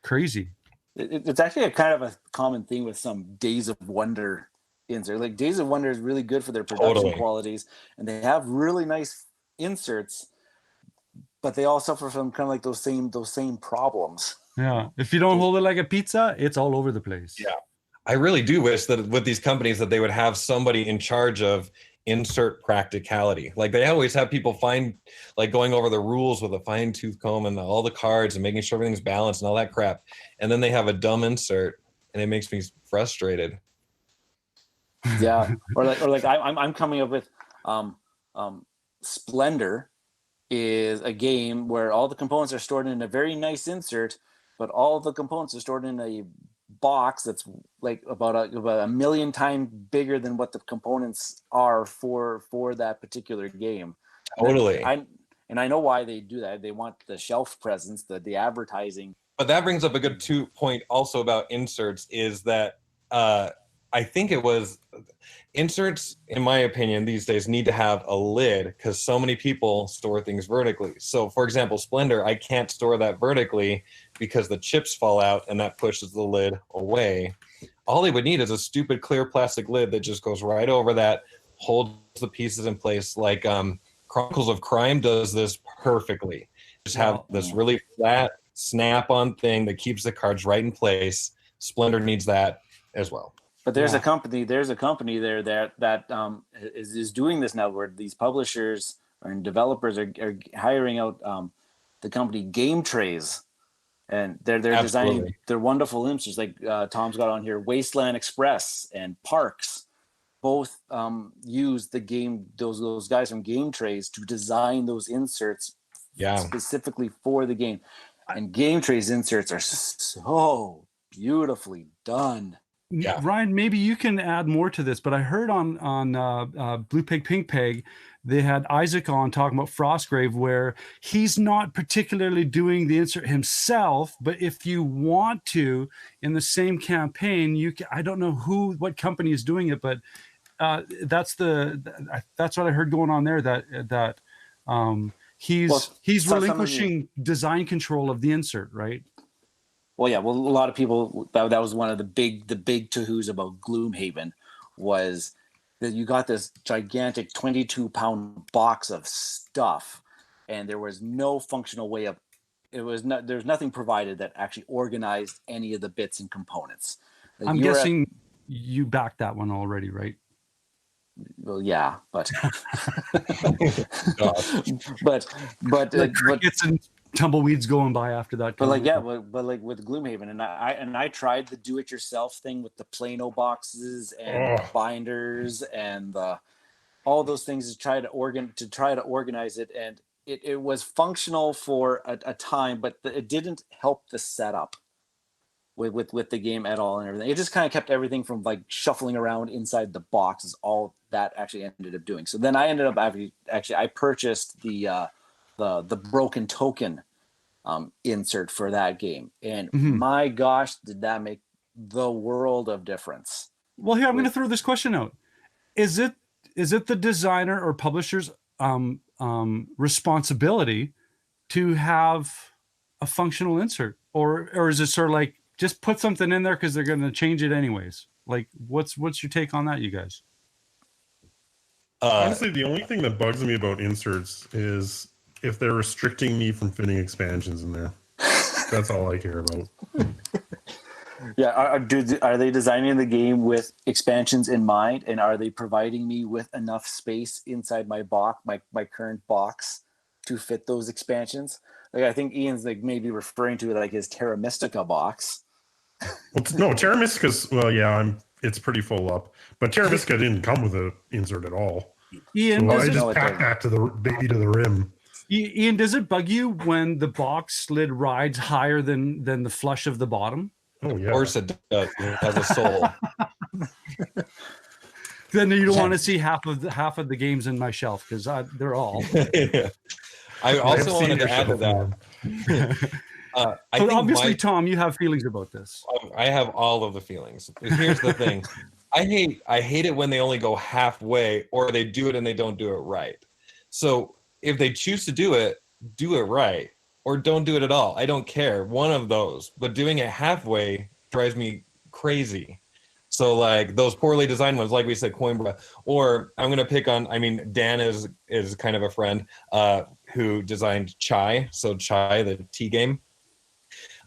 crazy. It's actually a kind of a common thing with some Days of Wonder insert. Like Days of Wonder is really good for their production qualities, and they have really nice inserts, but they all suffer from kind of like those same problems. Yeah, if you don't hold it like a pizza, it's all over the place. Yeah, I really do wish that with these companies that they would have somebody in charge of insert practicality. Like they always have people going over the rules with a fine-tooth comb and all the cards and making sure everything's balanced and all that crap, and then they have a dumb insert, and it makes me frustrated. Yeah, or like I'm coming up with Splendor is a game where all the components are stored in a very nice insert, but all the components are stored in a box that's like about a million times bigger than what the components are for that particular game. Totally. And I know why they do that. They want the shelf presence, the advertising. But that brings up a good point also about inserts is that I think it was inserts, in my opinion, these days need to have a lid because so many people store things vertically. So, for example, Splendor, I can't store that vertically because the chips fall out and that pushes the lid away. All they would need is a stupid clear plastic lid that just goes right over that, holds the pieces in place. Like Chronicles of Crime does this perfectly. Just have this really flat snap-on thing that keeps the cards right in place. Splendor needs that as well. But there's a company there that is doing this now, where these publishers and developers are hiring out the company Game Trays, and they're designing their wonderful inserts. Like Tom's got on here, Wasteland Express and Parks, both use those guys from Game Trays to design those inserts specifically for the game. And Game Trays inserts are so beautifully done. Yeah. Ryan, maybe you can add more to this, but I heard on Blue Pig Pink Peg, they had Isaac on talking about Frostgrave, where he's not particularly doing the insert himself, but if you want to, in the same campaign, you can, I don't know what company is doing it, but that's what I heard going on there. That he's relinquishing design control of the insert, right? Well, yeah. Well, a lot of people that was one of the big to-who's about Gloomhaven was that you got this gigantic 22-pound box of stuff, and there was no functional way of. There's nothing provided that actually organized any of the bits and components. Like I'm guessing you backed that one already, right? Well, yeah, but crickets and tumbleweeds going by after that. But like with Gloomhaven, and I tried the do-it-yourself thing with the Plano boxes and the binders and all those things to try to organize it, and it was functional for a time, but it didn't help the setup with the game at all and everything. It just kind of kept everything from like shuffling around inside the box is all that actually ended up doing. So then I ended up I purchased the broken token insert for that game, and my gosh, did that make the world of difference. Well, here I'm going to throw this question out: Is it the designer or publisher's responsibility to have a functional insert, or is it sort of like just put something in there because they're going to change it anyways? Like, what's your take on that, you guys? Honestly, the only thing that bugs me about inserts is if they're restricting me from fitting expansions in there. That's all I care about. Yeah, are they designing the game with expansions in mind, and are they providing me with enough space inside my box, my current box, to fit those expansions? Like, I think Ian's like maybe referring to like his Terra Mystica box. No, Terra Mystica's, well, yeah, it's pretty full up, but Terra Mystica didn't come with an insert at all. Ian, So I does just it, packed that to the rim. Ian, does it bug you when the box lid rides higher than the flush of the bottom? Oh yeah, Of course it does. It has a soul. Then you don't want to see half of the games in my shelf because they're all. Yeah. I also wanted to add to that. I So think obviously, Tom, you have feelings about this. I have all of the feelings. Here's the thing. I hate it when they only go halfway, or they do it and they don't do it right. So if they choose to do it right, or don't do it at all. I don't care. One of those. But doing it halfway drives me crazy. So like those poorly designed ones, like we said, Coimbra, or I'm gonna pick on. I mean, Dan is kind of a friend who designed Chai. So Chai, the tea game.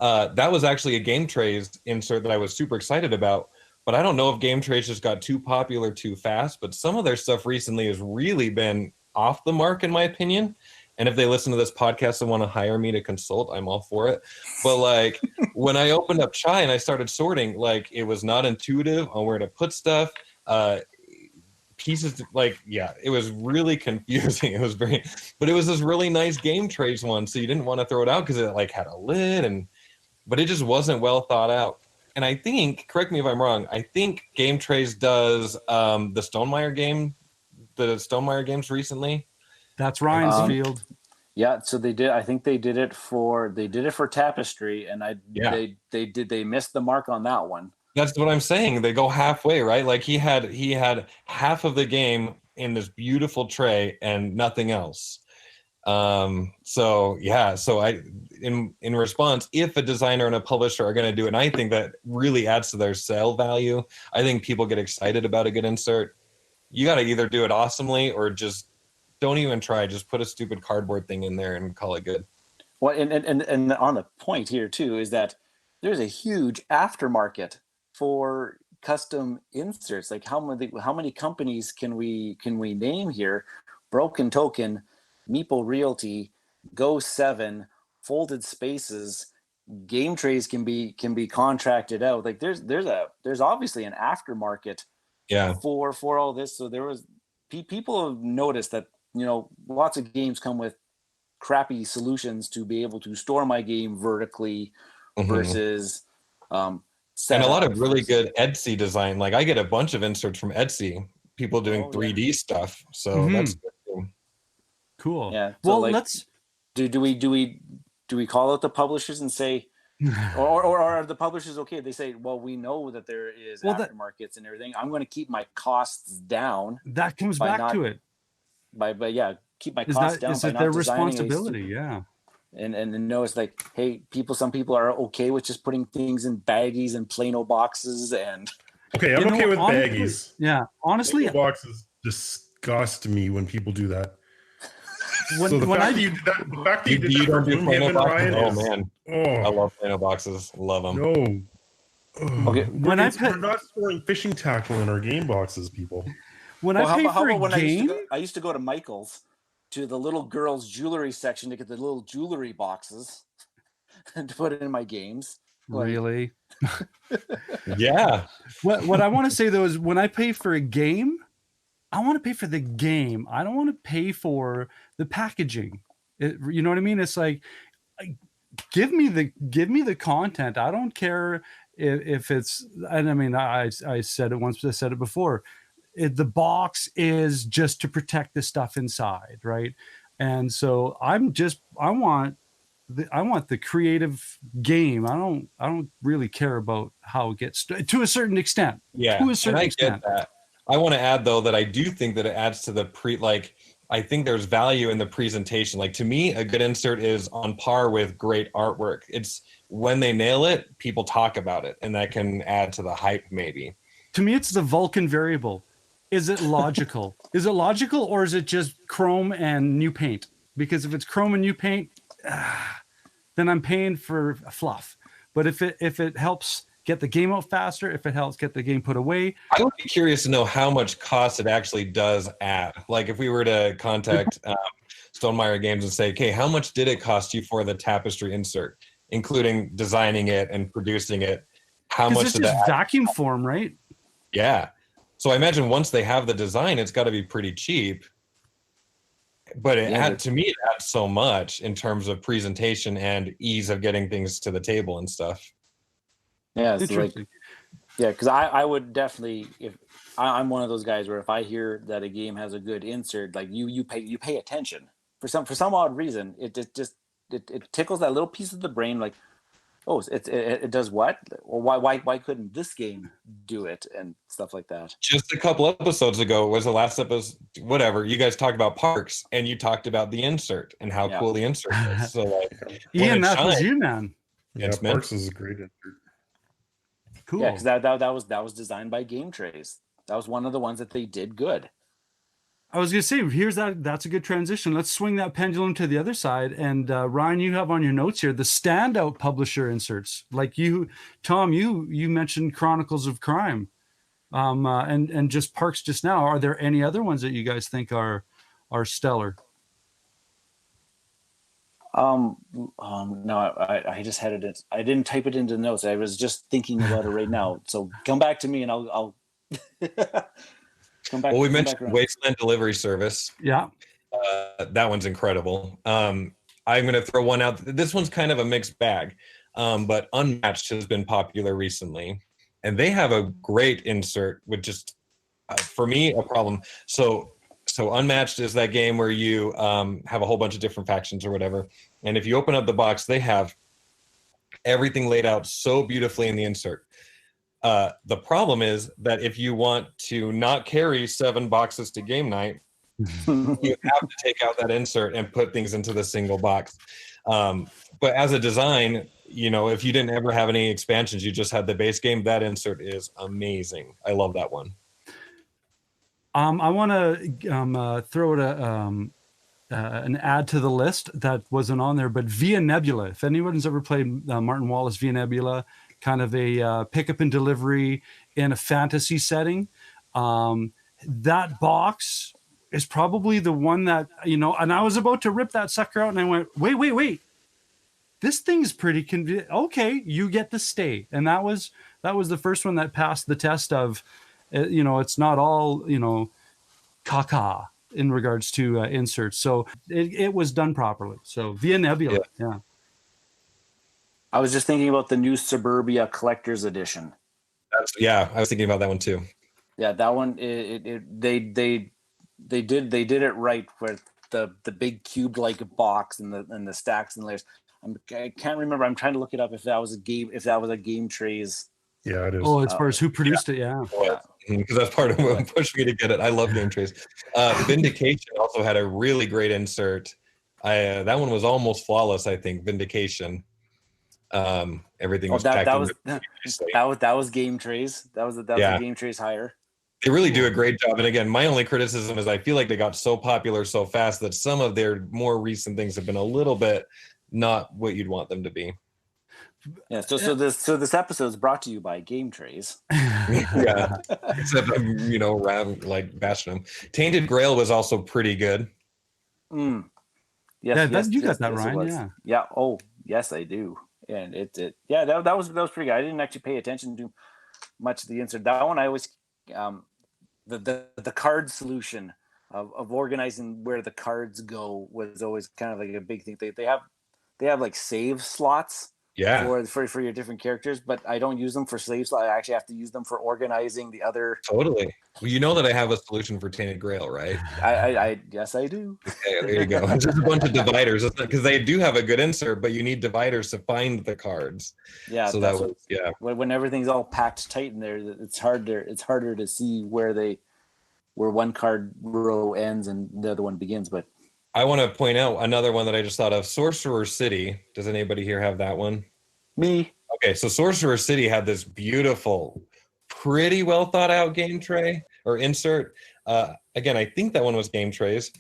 That was actually a Game Trays insert that I was super excited about. But I don't know if Game Trays just got too popular too fast. But some of their stuff recently has really been off the mark, in my opinion. And if they listen to this podcast and want to hire me to consult, I'm all for it. But like when I opened up Chai and I started sorting, like it was not intuitive on where to put stuff. Pieces, like, yeah, it was really confusing. It was but it was this really nice Game Trays one. So you didn't want to throw it out because it like had a lid, but it just wasn't well thought out. And I think, correct me if I'm wrong, I think Game Trays does the Stonemaier games recently. That's Ryan's field. Yeah, so they did. I think they did it for Tapestry, and they missed the mark on that one. That's what I'm saying. They go halfway, right? Like he had half of the game in this beautiful tray and nothing else. So I in response, if a designer and a publisher are going to do it, and I think that really adds to their sale value. I think people get excited about a good insert. You got to either do it awesomely or just don't even try. Just put a stupid cardboard thing in there and call it good. Well, and on the point here too is that there's a huge aftermarket for custom inserts. Like how many companies can we name here? Broken Token, Meeple Realty, Go7, Folded Spaces, Game Trays can be contracted out. Like there's obviously an aftermarket for all this. So there was people have noticed that, you know, lots of games come with crappy solutions to be able to store my game vertically versus and a lot of really good Etsy design. Like I get a bunch of inserts from Etsy, people doing 3D stuff. So that's good. Cool. Yeah. So well, like, let's do we call out the publishers and say, or are the publishers okay? They say, well, we know that there is aftermarkets and everything. I'm going to keep my costs down. That comes back to it. Keep my costs down. Is it their responsibility? Yeah. And know it's like, hey, some people are okay with just putting things in baggies and Plano boxes. And okay, I'm okay with baggies. Yeah, honestly, Plano boxes disgust me when people do that. When the fact that you did that for Plano boxes, man, I love Plano boxes. Love them. No. Okay, we're not storing fishing tackle in our game boxes, people. When I pay for a game, I used to go to Michael's to the little girls' jewelry section to get the little jewelry boxes and to put it in my games. Really? Yeah. What I want to say though is when I pay for a game, I want to pay for the game. I don't want to pay for the packaging. You know what I mean? It's like, give me the content. I don't care if it's. And I mean, I said it once. I said it before. The box is just to protect the stuff inside, right? And so I want I want the creative game. I don't really care about how it gets to a certain extent. Yeah, To a and certain I extent. get that. I want to add though that I do think that it adds to the I think there's value in the presentation. Like to me, a good insert is on par with great artwork. It's when they nail it, people talk about it, and that can add to the hype maybe. To me, it's the Vulcan variable. Is it logical? Is it logical, or is it just chrome and new paint? Because if it's chrome and new paint, then I'm paying for fluff. But if it helps get the game out faster, if it helps get the game put away, I would be curious to know how much cost it actually does add. Like if we were to contact Stonemeyer Games and say, okay, how much did it cost you for the tapestry insert, including designing it and producing it? How much it's did just that vacuum form, right? Yeah. So I imagine once they have the design, it's got to be pretty cheap. But to me, it adds so much in terms of presentation and ease of getting things to the table and stuff. Yeah, it's like, yeah, because I would definitely, if I'm one of those guys where if I hear that a game has a good insert, like you pay attention for some odd reason. It tickles that little piece of the brain, like, oh, it does what? Or why couldn't this game do it and stuff like that? Just a couple episodes ago was the last episode, whatever. You guys talked about parks and you talked about the insert and how cool the insert is. So like, Ian, that was you, man. Yeah, Parks is a great insert. Cool. Yeah, because that was designed by Game Trays. That was one of the ones that they did good. I was gonna say, that's a good transition. Let's swing that pendulum to the other side. And Ryan, you have on your notes here the standout publisher inserts. Like you, Tom, you mentioned Chronicles of Crime, and just Parks just now. Are there any other ones that you guys think are stellar? No, I just had it. I didn't type it into the notes. I was just thinking about it right now. So come back to me, and I'll come back. Well, we mentioned Wasteland Delivery Service. Yeah, that one's incredible. I'm going to throw one out. This one's kind of a mixed bag, but Unmatched has been popular recently, and they have a great insert with just, for me, a problem. So Unmatched is that game where you have a whole bunch of different factions or whatever. And if you open up the box, they have everything laid out so beautifully in the insert. The problem is that if you want to not carry 7 boxes to game night, you have to take out that insert and put things into the single box. But as a design, if you didn't ever have any expansions, you just had the base game, that insert is amazing. I love that one. I want to throw it an add to the list that wasn't on there, but Via Nebula. If anyone's ever played Martin Wallace Via Nebula, kind of a pickup and delivery in a fantasy setting, that box is probably the one that, and I was about to rip that sucker out and I went, wait. This thing's pretty convenient. Okay, you get to stay. And that was the first one that passed the test of, it's not all, caca in regards to inserts. So it was done properly. So Via Nebula, yeah. I was just thinking about the new Suburbia Collector's Edition. I was thinking about that one too. Yeah, that one. They did it right with the big cube like box and the stacks and layers. I can't remember. I'm trying to look it up if that was a Game Trays. Yeah, it is. Oh, as far as who produced it, yeah. Because that's part of what pushed me to get it. I love Game Trays. Vindication also had a really great insert. That one was almost flawless, I think. Vindication. Everything was that was Game Trays. That was a Game Trays hire. They really do a great job. And again, my only criticism is I feel like they got so popular so fast that some of their more recent things have been a little bit not what you'd want them to be. Yeah, so this episode is brought to you by Game Trays. Yeah, except I'm like bashing them. Tainted Grail was also pretty good. Yes, you got that, Ryan. Yeah. Yeah. Oh, yes, I do. And that was pretty good. I didn't actually pay attention to much of the insert. That one I always the card solution of organizing where the cards go was always kind of like a big thing. They have like save slots Yeah, for your different characters, but I don't use them for slaves. So I actually have to use them for organizing the other. totally. Well, you know that I have a solution for Tainted Grail, right? I yes, I do. Okay, there you go. It's just a bunch of dividers because they do have a good insert, but you need dividers to find the cards. Yeah, So that's that was when everything's all packed tight in there, it's harder to see where one card row ends and the other one begins. But I want to point out another one that I just thought of, Sorcerer City. Does anybody here have that one? me, Okay, so Sorcerer City had this beautiful, pretty well thought out game tray or insert. Again, I think that one was game trays.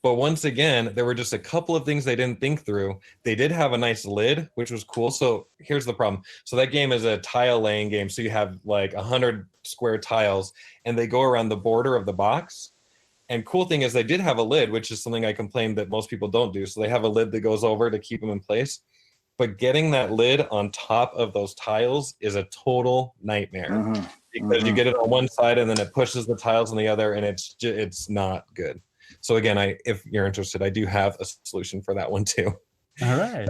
But once again, there were just a couple of things they didn't think through. They did have a nice lid, which was cool. So here's the problem. So that game is a tile laying game. So you have like 100 square tiles and they go around the border of the box. And cool thing is they did have a lid, which is something I complained that most people don't do. So they have a lid that goes over to keep them in place. But getting that lid on top of those tiles is a total nightmare because you get it on one side and then it pushes the tiles on the other, and it's not good. So again, if you're interested, I do have a solution for that one too. All right.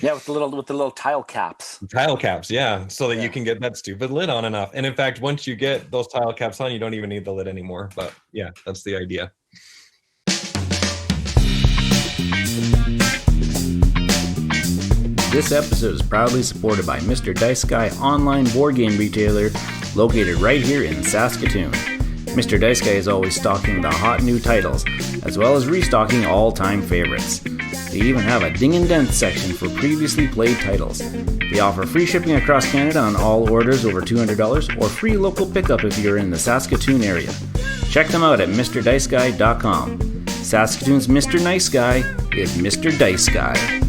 yeah, with the little tile caps. Tile caps, yeah, so that you can get that stupid lid on enough. And in fact, once you get those tile caps on, you don't even need the lid anymore. But yeah, that's the idea. This episode is proudly supported by Mr. Dice Guy online board game retailer located right here in Saskatoon. Mr. Dice Guy is always stocking the hot new titles, as well as restocking all-time favorites. They even have a ding and dent section for previously played titles. They offer free shipping across Canada on all orders over $200 or free local pickup if you're in the Saskatoon area. Check them out at MrDiceGuy.com. Saskatoon's Mr. Nice Guy is Mr. Dice Guy.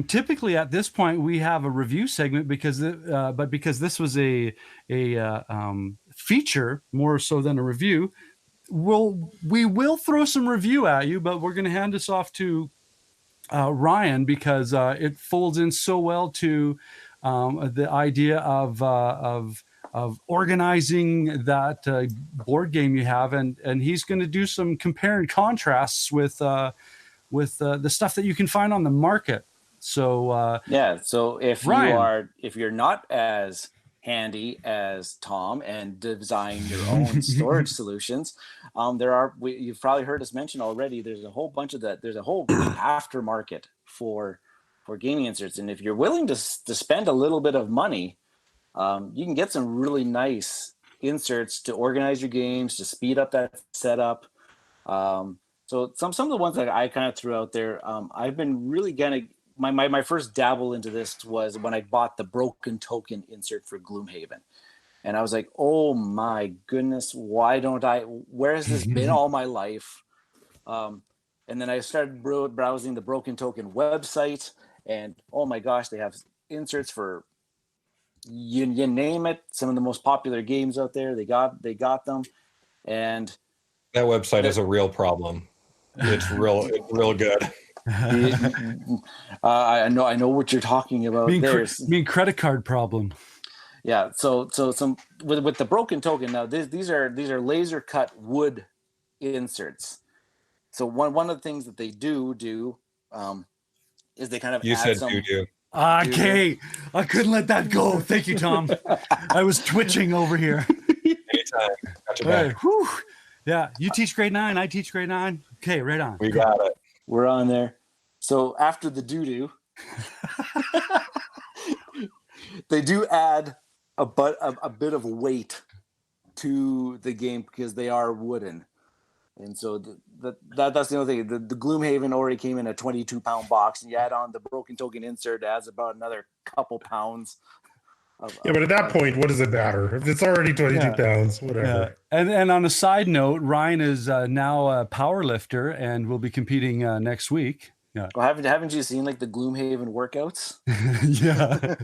Typically, at this point, we have a review segment because this was a feature more so than a review. We will throw some review at you, but we're going to hand this off to Ryan because it folds in so well to the idea of organizing that board game you have, and he's going to do some compare and contrasts with the stuff that you can find on the market. So so if Ryan, you're not as handy as Tom and design your own storage solutions, you've probably heard us mention already, there's a whole bunch of that. There's a whole aftermarket for gaming inserts, and if you're willing to spend a little bit of money, you can get some really nice inserts to organize your games, to speed up that setup. So some of the ones that I kind of threw out there, I've been really my first dabble into this was when I bought the broken token insert for Gloomhaven. And I was like, oh my goodness, where has this been all my life? And then I started browsing the broken token website, and oh my gosh, they have inserts for you name it. Some of the most popular games out there, they got them. And that website is a real problem. It's real good. I know what you're talking about. Mean credit card problem. Yeah. So some with the broken token now. These are laser cut wood inserts. So one of the things that they do is they kind of do. Okay, I couldn't let that go. Thank you, Tom. I was twitching over here. Anytime. Got your back. Whew. Yeah, you teach grade 9, I teach grade 9. Okay, right on. We got it. We're on there. So after the doo-doo, they do add a bit of weight to the game because they are wooden. And so that's the other thing. The Gloomhaven already came in a 22-pound box, and you add on the broken token insert, adds about another couple pounds. But at that point, what does it matter? If it's already 22 pounds, whatever. Yeah. And on a side note, Ryan is now a power lifter and will be competing next week. Yeah. Well, haven't you seen like the Gloomhaven workouts? Yeah.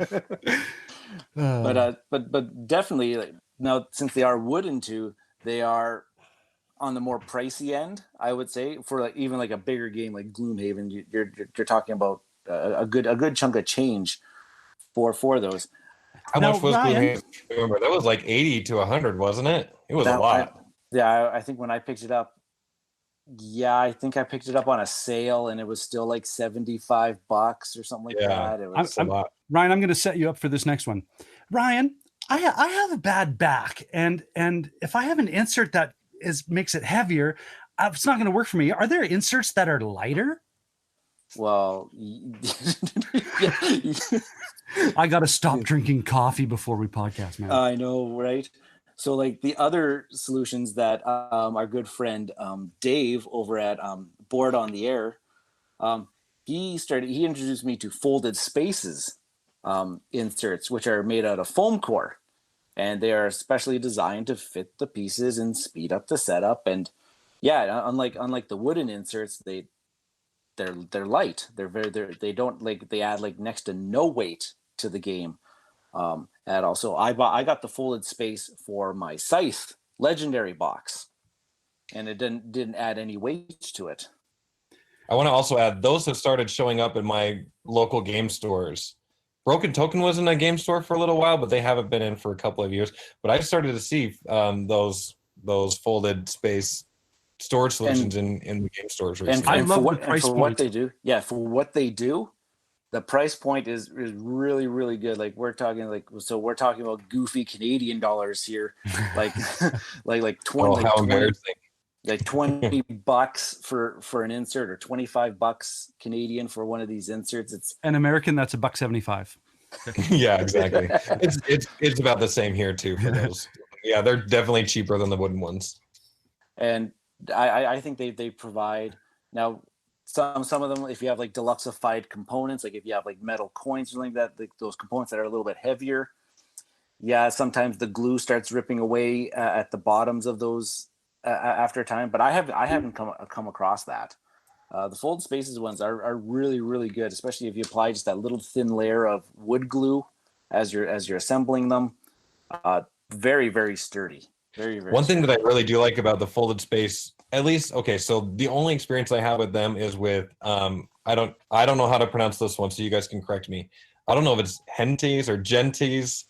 But definitely, like, now since they are wooden too, they are on the more pricey end, I would say, for like even like a bigger game like Gloomhaven. You're talking about a good chunk of change for those. How much was Gloomhaven? Remember, that was like 80 to 100, wasn't it? It was a lot. I think when I picked it up, Yeah, I think I picked it up on a sale, and it was still like $75 or something like that. It was a lot. Ryan, I'm going to set you up for this next one. Ryan, I have a bad back, and if I have an insert that makes it heavier, it's not going to work for me. Are there inserts that are lighter? well. I got to stop drinking coffee before we podcast, man. I know, right? So like the other solutions that our good friend Dave over at Board on the Air, he introduced me to folded spaces inserts, which are made out of foam core, and they are specially designed to fit the pieces and speed up the setup. And yeah, unlike the wooden inserts, they're light. They don't they add like next to no weight to the game. And also I got the folded space for my Scythe legendary box, and it didn't add any weight to it. I want to also add, those have started showing up in my local game stores. Broken Token was in a game store for a little while, but they haven't been in for a couple of years. But I started to see those folded space storage solutions in the game stores recently. And for what they do, the price point is really, really good. Like we're talking about goofy Canadian dollars here, like like 20, like $20 for an insert, or $25 Canadian for one of these inserts. It's an American, that's $1.75. Yeah, exactly. It's about the same here too for those. Yeah, they're definitely cheaper than the wooden ones. And I think they provide now. Some of them, if you have like deluxeified components, like if you have like metal coins or something like that, those components that are a little bit heavier, yeah, sometimes the glue starts ripping away at the bottoms of those after a time. But I haven't come across that. The fold spaces ones are really, really good, especially if you apply just that little thin layer of wood glue as you're assembling them. Very, very sturdy. Very, very. One thing that I really do like about the folded space, at least, okay, so the only experience I have with them is with I don't know how to pronounce this one, so you guys can correct me. I don't know if it's Henties or Genties.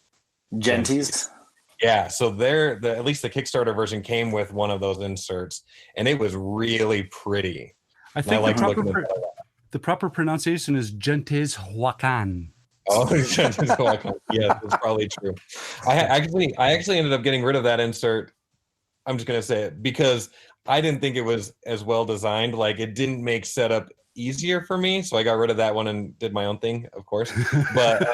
Yeah, so at least the Kickstarter version came with one of those inserts, and it was really pretty. I think the proper pronunciation is Gentes Huacan. Oh, Gentes Huacan. Yeah, that's probably true. I actually ended up getting rid of that insert. I'm just gonna say it because I didn't think it was as well designed. Like, it didn't make setup easier for me, so I got rid of that one and did my own thing, of course. But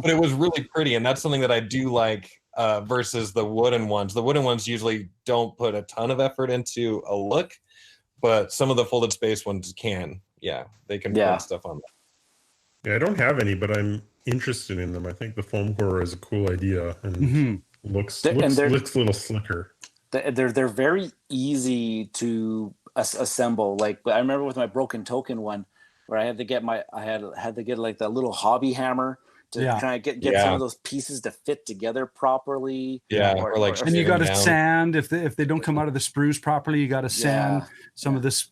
it was really pretty, and that's something that I do like versus the wooden ones. The wooden ones usually don't put a ton of effort into a look, but some of the folded space ones can. Yeah, they can put stuff on there. Yeah, I don't have any, but I'm interested in them. I think the foam core is a cool idea and looks a little slicker. They're very easy to assemble. Like I remember with my Broken Token one, where I had to get like the little hobby hammer to try and get some of those pieces to fit together properly. Yeah, and you got to sand if they don't come out of the sprues properly. You got to sand some of this.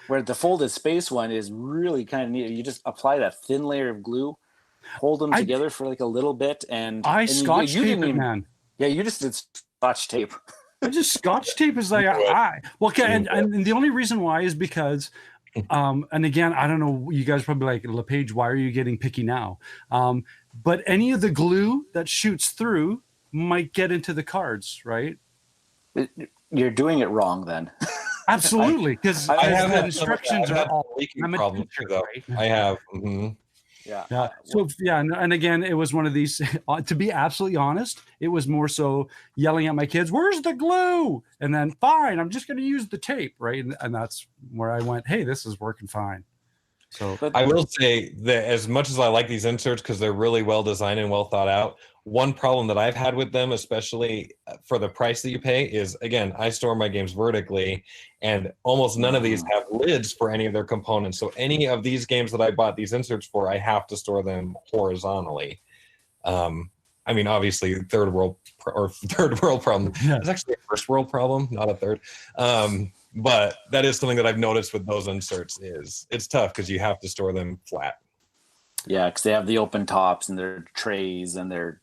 Where the folded space one is really kind of neat. You just apply that thin layer of glue, hold them together for like a little bit, and Scotch tape it, man. Yeah, you just did Scotch tape. I just Scotch tape is like and the only reason why is because and again, I don't know, you guys are probably like, LePage, why are you getting picky now? But any of the glue that shoots through might get into the cards, right? You're doing it wrong then. Absolutely, because the instructions are all leaking problems too, though. Right? I have. Mm-hmm. Yeah. So and again, it was one of these. To be absolutely honest, it was more so yelling at my kids, "Where's the glue?" And then, fine, I'm just going to use the tape, right? And that's where I went, "Hey, this is working fine." So I will say that as much as I like these inserts because they're really well designed and well thought out, one problem that I've had with them, especially for the price that you pay, is, again, I store my games vertically, and almost none of these have lids for any of their components. So any of these games that I bought these inserts for, I have to store them horizontally. I mean, obviously, third world problem. Yeah. It's actually a first world problem, not a third. But that is something that I've noticed with those inserts is it's tough because you have to store them flat. Yeah, because they have the open tops and their trays and their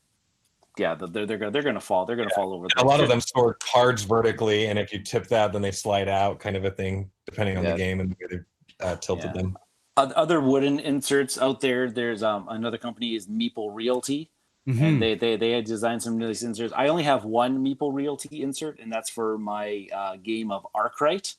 yeah, they're gonna fall. They're gonna fall over. A lot of them store cards vertically, and if you tip that, then they slide out, kind of a thing, depending on the game and the way they tilted them. Other wooden inserts out there. There's another company is Meeple Realty, and they had designed some nice inserts. I only have one Meeple Realty insert, and that's for my game of Arkwright,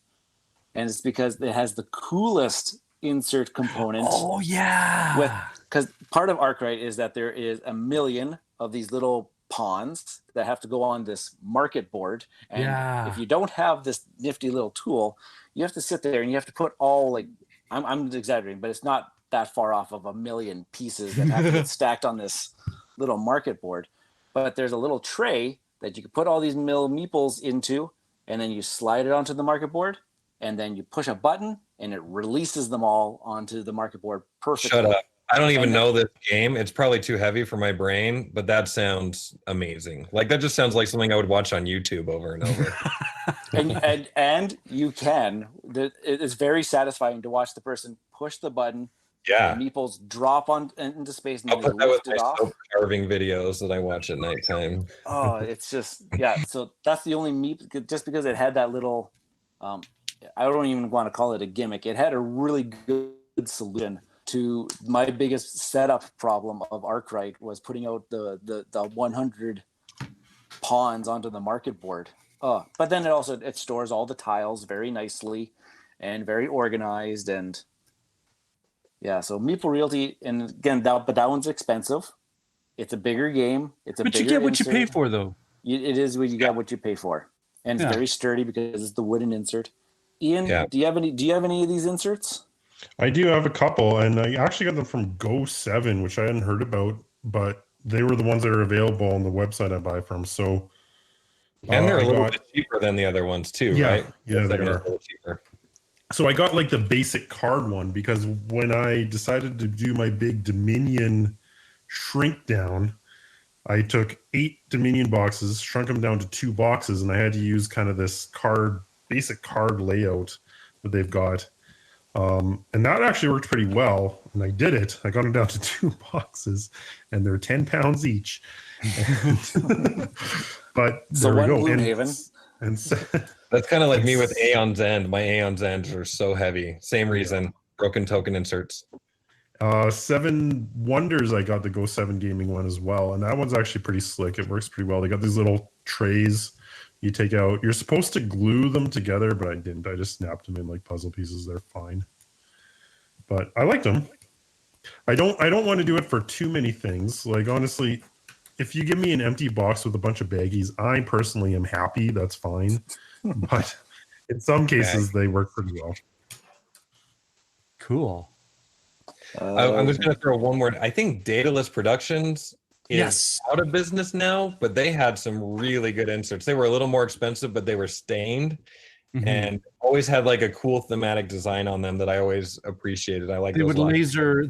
and it's because it has the coolest insert component. Oh yeah. Because part of Arkwright is that there is a million of these little pawns that have to go on this market board, and if you don't have this nifty little tool, you have to sit there and you have to put all like I'm exaggerating, but it's not that far off of a million pieces that have to get stacked on this little market board. But there's a little tray that you can put all these meeples into, and then you slide it onto the market board, and then you push a button and it releases them all onto the market board perfectly. Shut up. I don't even know this game. It's probably too heavy for my brain, but that sounds amazing. Like that just sounds like something I would watch on YouTube over and over. and you can. It's very satisfying to watch the person push the button. Yeah. The meeples drop on into space and I'll then put they that with lift it my off. soap carving videos that I watch at nighttime. Oh, it's just So that's the only meep. Just because it had that little, I don't even want to call it a gimmick. It had a really good solution to my biggest setup problem of Arkwright was putting out the 100 pawns onto the market board. But then it stores all the tiles very nicely and very organized, and so Meeple Realty, and again that one's expensive. It's a bigger game. But you get what you pay for, though. It is what you get what you pay for, and it's very sturdy because it's the wooden insert. Ian, do you have any of these inserts? I do have a couple, and I actually got them from Go7, which I hadn't heard about, but they were the ones that are available on the website I buy from. So, and they're a little bit cheaper than the other ones too, right? Yeah, they are. Cheaper. So I got like the basic card one because when I decided to do my big Dominion shrink down, I took 8 Dominion boxes, shrunk them down to 2 boxes, and I had to use kind of this basic card layout that they've got. And that actually worked pretty well. And I did it. I got them down to 2 boxes, and they're 10 pounds each. But so there we go. Gloomhaven. And so, that's kind of like me with Aeon's End. My Aeon's Ends are so heavy. Same reason. Broken token inserts. 7 Wonders, I got the Go7 gaming one as well. And that one's actually pretty slick. It works pretty well. They got these little trays you take out. You're supposed to glue them together, but I didn't. I just snapped them in like puzzle pieces. They're fine. But I liked them. I don't want to do it for too many things. Like honestly, if you give me an empty box with a bunch of baggies, I personally am happy. That's fine. But in some cases, they work pretty well. Cool. I'm just going to throw one word. I think Daedalus Productions is out of business now, but they had some really good inserts. They were a little more expensive, but they were stained and always had like a cool thematic design on them that I always appreciated. I like they would laser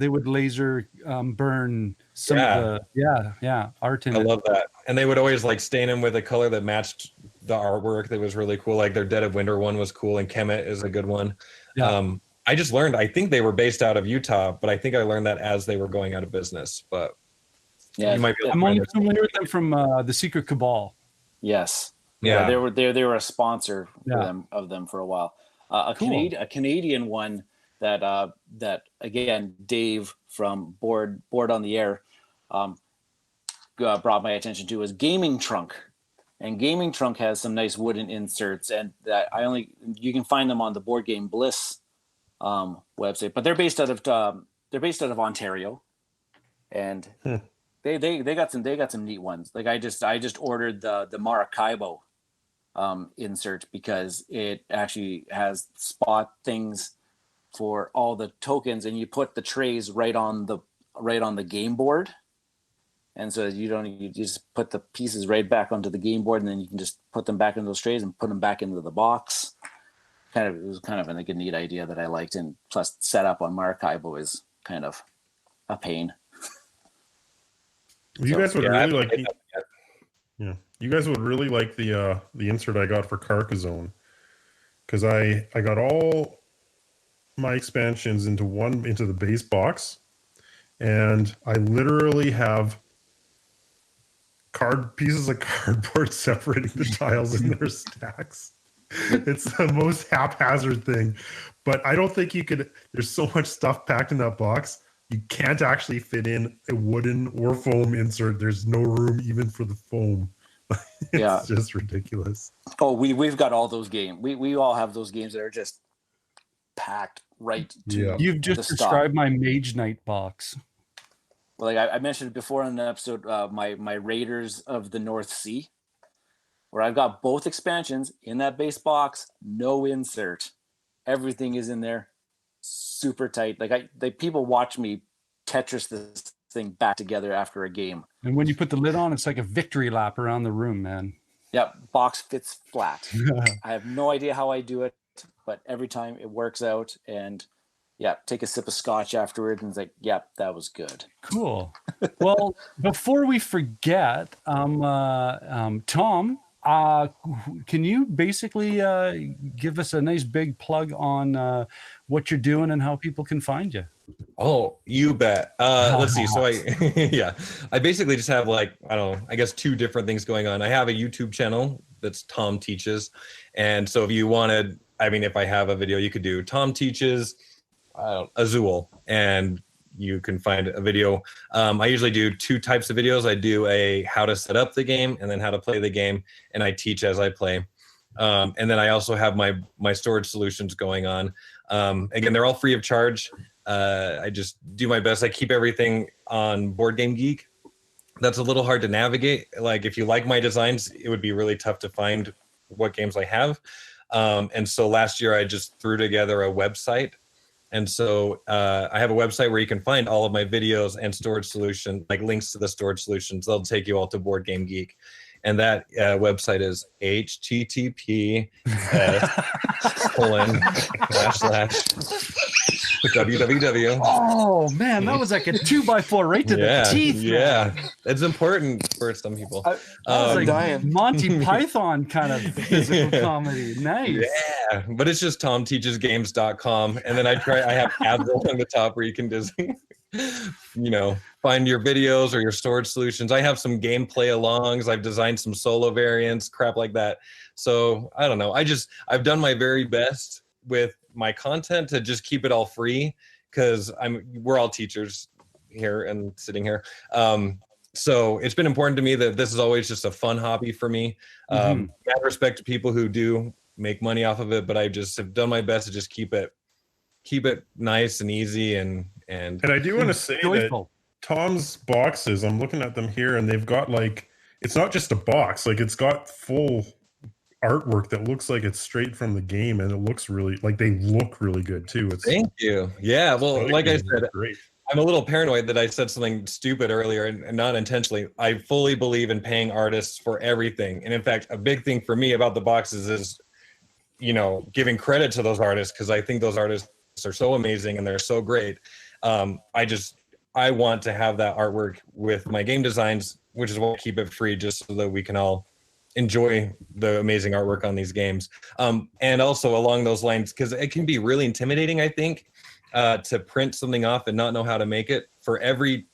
burn some of the art in it. I love that. And they would always like stain them with a color that matched the artwork. That was really cool. Like their Dead of Winter one was cool, and Kemet is a good one. I just learned, I think they were based out of Utah, but I think I learned that as they were going out of business. But you might be I'm only familiar with them from the Secret Cabal. Yes. Yeah. They were a sponsor of them for a while. A Canadian one that again Dave from Board on the Air brought my attention to was Gaming Trunk. And Gaming Trunk has some nice wooden inserts, and that you can find them on the Board Game Bliss website, but they're based out of Ontario, and they got some neat ones. Like I just ordered the Maracaibo insert because it actually has spot things for all the tokens, and you put the trays right on the game board, and so you just put the pieces right back onto the game board, and then you can just put them back into those trays and put them back into the box. It was kind of like a neat idea that I liked, and plus setup on Maracaibo is kind of a pain. You guys would really like you guys would really like the insert I got for Carcassonne, because I got all my expansions into the base box, and I literally have pieces of cardboard separating the tiles in their stacks. It's the most haphazard thing, but I don't think you could. There's so much stuff packed in that box. You can't actually fit in a wooden or foam insert. There's no room even for the foam. It's just ridiculous. Oh, we've got all those games. We all have those games that are just packed right to You've just the described stop. my Mage Knight box. Like I mentioned before in the episode, my Raiders of the North Sea, where I've got both expansions in that base box, no insert. Everything is in there, super tight. Like people watch me Tetris this thing back together after a game. And when you put the lid on, it's like a victory lap around the room, man. Yeah, box fits flat. I have no idea how I do it, but every time it works out. And yeah, take a sip of scotch afterward, and it's like, yeah, that was good. Cool. Well, before we forget, Tom, can you basically give us a nice big plug on what you're doing and how people can find you? Oh, you bet. Let's see. So I basically just have like, I don't know, I guess 2 different things going on. I have a YouTube channel that's Tom Teaches. And so if you wanted, I mean, if I have a video, you could do Tom Teaches Azul, and you can find a video. I usually do 2 types of videos. I do a how to set up the game and then how to play the game, and I teach as I play. And then I also have my storage solutions going on. Again, they're all free of charge. I just do my best. I keep everything on Board Game Geek. That's a little hard to navigate. Like if you like my designs, it would be really tough to find what games I have. And so last year I just threw together a website. And so I have a website where you can find all of my videos and storage solution, like links to the storage solutions. They'll take you all to Board Game Geek. And that website is https://www. Oh man, that was like a 2x4 right to the teeth. Yeah, it's important for some people. That was like dying. Monty Python kind of physical comedy. Nice. Yeah, but it's just tomteachesgames.com, and then I have tabs on the top where you can just find your videos or your storage solutions. I have some gameplay alongs. I've designed some solo variants, crap like that. So I don't know. I've done my very best with my content to just keep it all free, because we're all teachers here and sitting here. So it's been important to me that this is always just a fun hobby for me. Mad respect to people who do make money off of it, but I just have done my best to just keep it nice and easy and I do want to say joyful. That Tom's boxes, I'm looking at them here, and they've got like, it's not just a box, like it's got full artwork that looks like it's straight from the game, and it looks really like they look really good too. Thank you. Yeah, well, like I said, great. I'm a little paranoid that I said something stupid earlier, and not intentionally. I fully believe in paying artists for everything. And in fact, a big thing for me about the boxes is, giving credit to those artists, because I think those artists are so amazing and they're so great. I want to have that artwork with my game designs, which is why I keep it free, just so that we can all enjoy the amazing artwork on these games. And also along those lines, because it can be really intimidating, I think, to print something off and not know how to make it. For every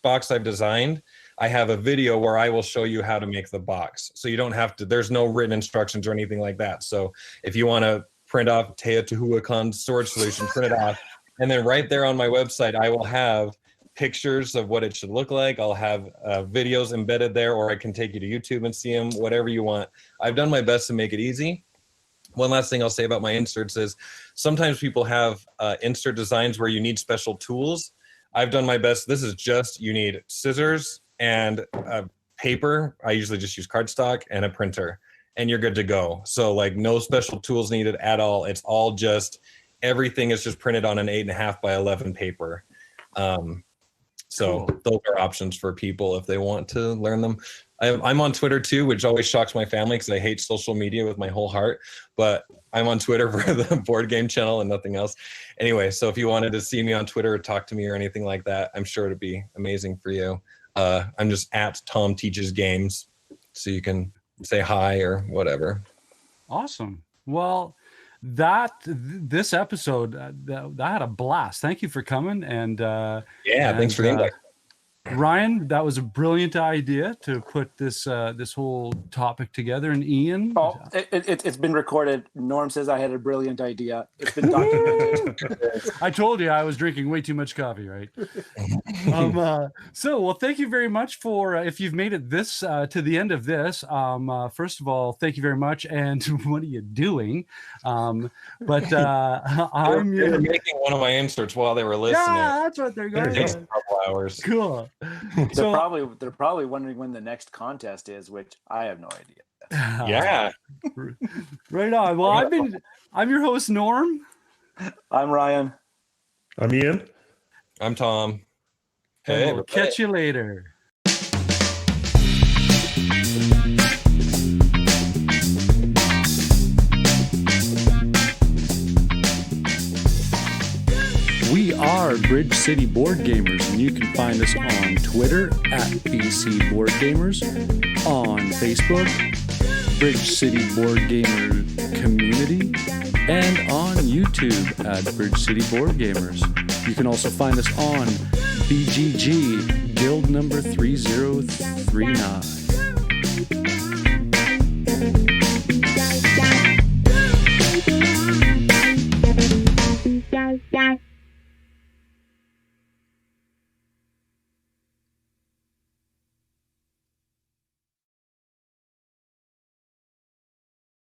box I've designed, I have a video where I will show you how to make the box. So you don't have to, there's no written instructions or anything like that. So if you want to print off Teotihuacan storage solution, print it off. And then right there on my website, I will have pictures of what it should look like. I'll have videos embedded there, or I can take you to YouTube and see them, whatever you want. I've done my best to make it easy. One last thing I'll say about my inserts is sometimes people have insert designs where you need special tools. I've done my best. This is just, you need scissors and paper. I usually just use cardstock and a printer, and you're good to go. So like no special tools needed at all. It's all just, everything is just printed on an 8.5 by 11 paper. So cool. Those are options for people if they want to learn them. I'm on Twitter too, which always shocks my family because I hate social media with my whole heart, but I'm on Twitter for the board game channel and nothing else. Anyway, so if you wanted to see me on Twitter or talk to me or anything like that, I'm sure it'd be amazing for you. I'm just at Tom Teaches Games, so you can say hi or whatever. Awesome. Well, this episode that had a blast. Thank you for coming, and thanks for the invite. Ryan, that was a brilliant idea to put this this whole topic together. And Ian, Oh, it's been recorded. Norm says I had a brilliant idea. It's been documented. I told you I was drinking way too much coffee, right? Well, thank you very much for if you've made it this to the end of this. First of all, thank you very much. And what are you doing? I'm They were making one of my inserts while they were listening. yeah, that's what they're going. It takes a couple hours. Cool. They're probably wondering when the next contest is, which I have no idea. Yeah. Right on. Well, I'm your host, Norm. I'm Ryan. I'm Ian. I'm Tom. And Hey, we'll catch you later. We are Bridge City Board Gamers, and you can find us on Twitter at BC Board Gamers, on Facebook, Bridge City Board Gamer Community, and on YouTube at Bridge City Board Gamers. You can also find us on BGG Guild number 3039.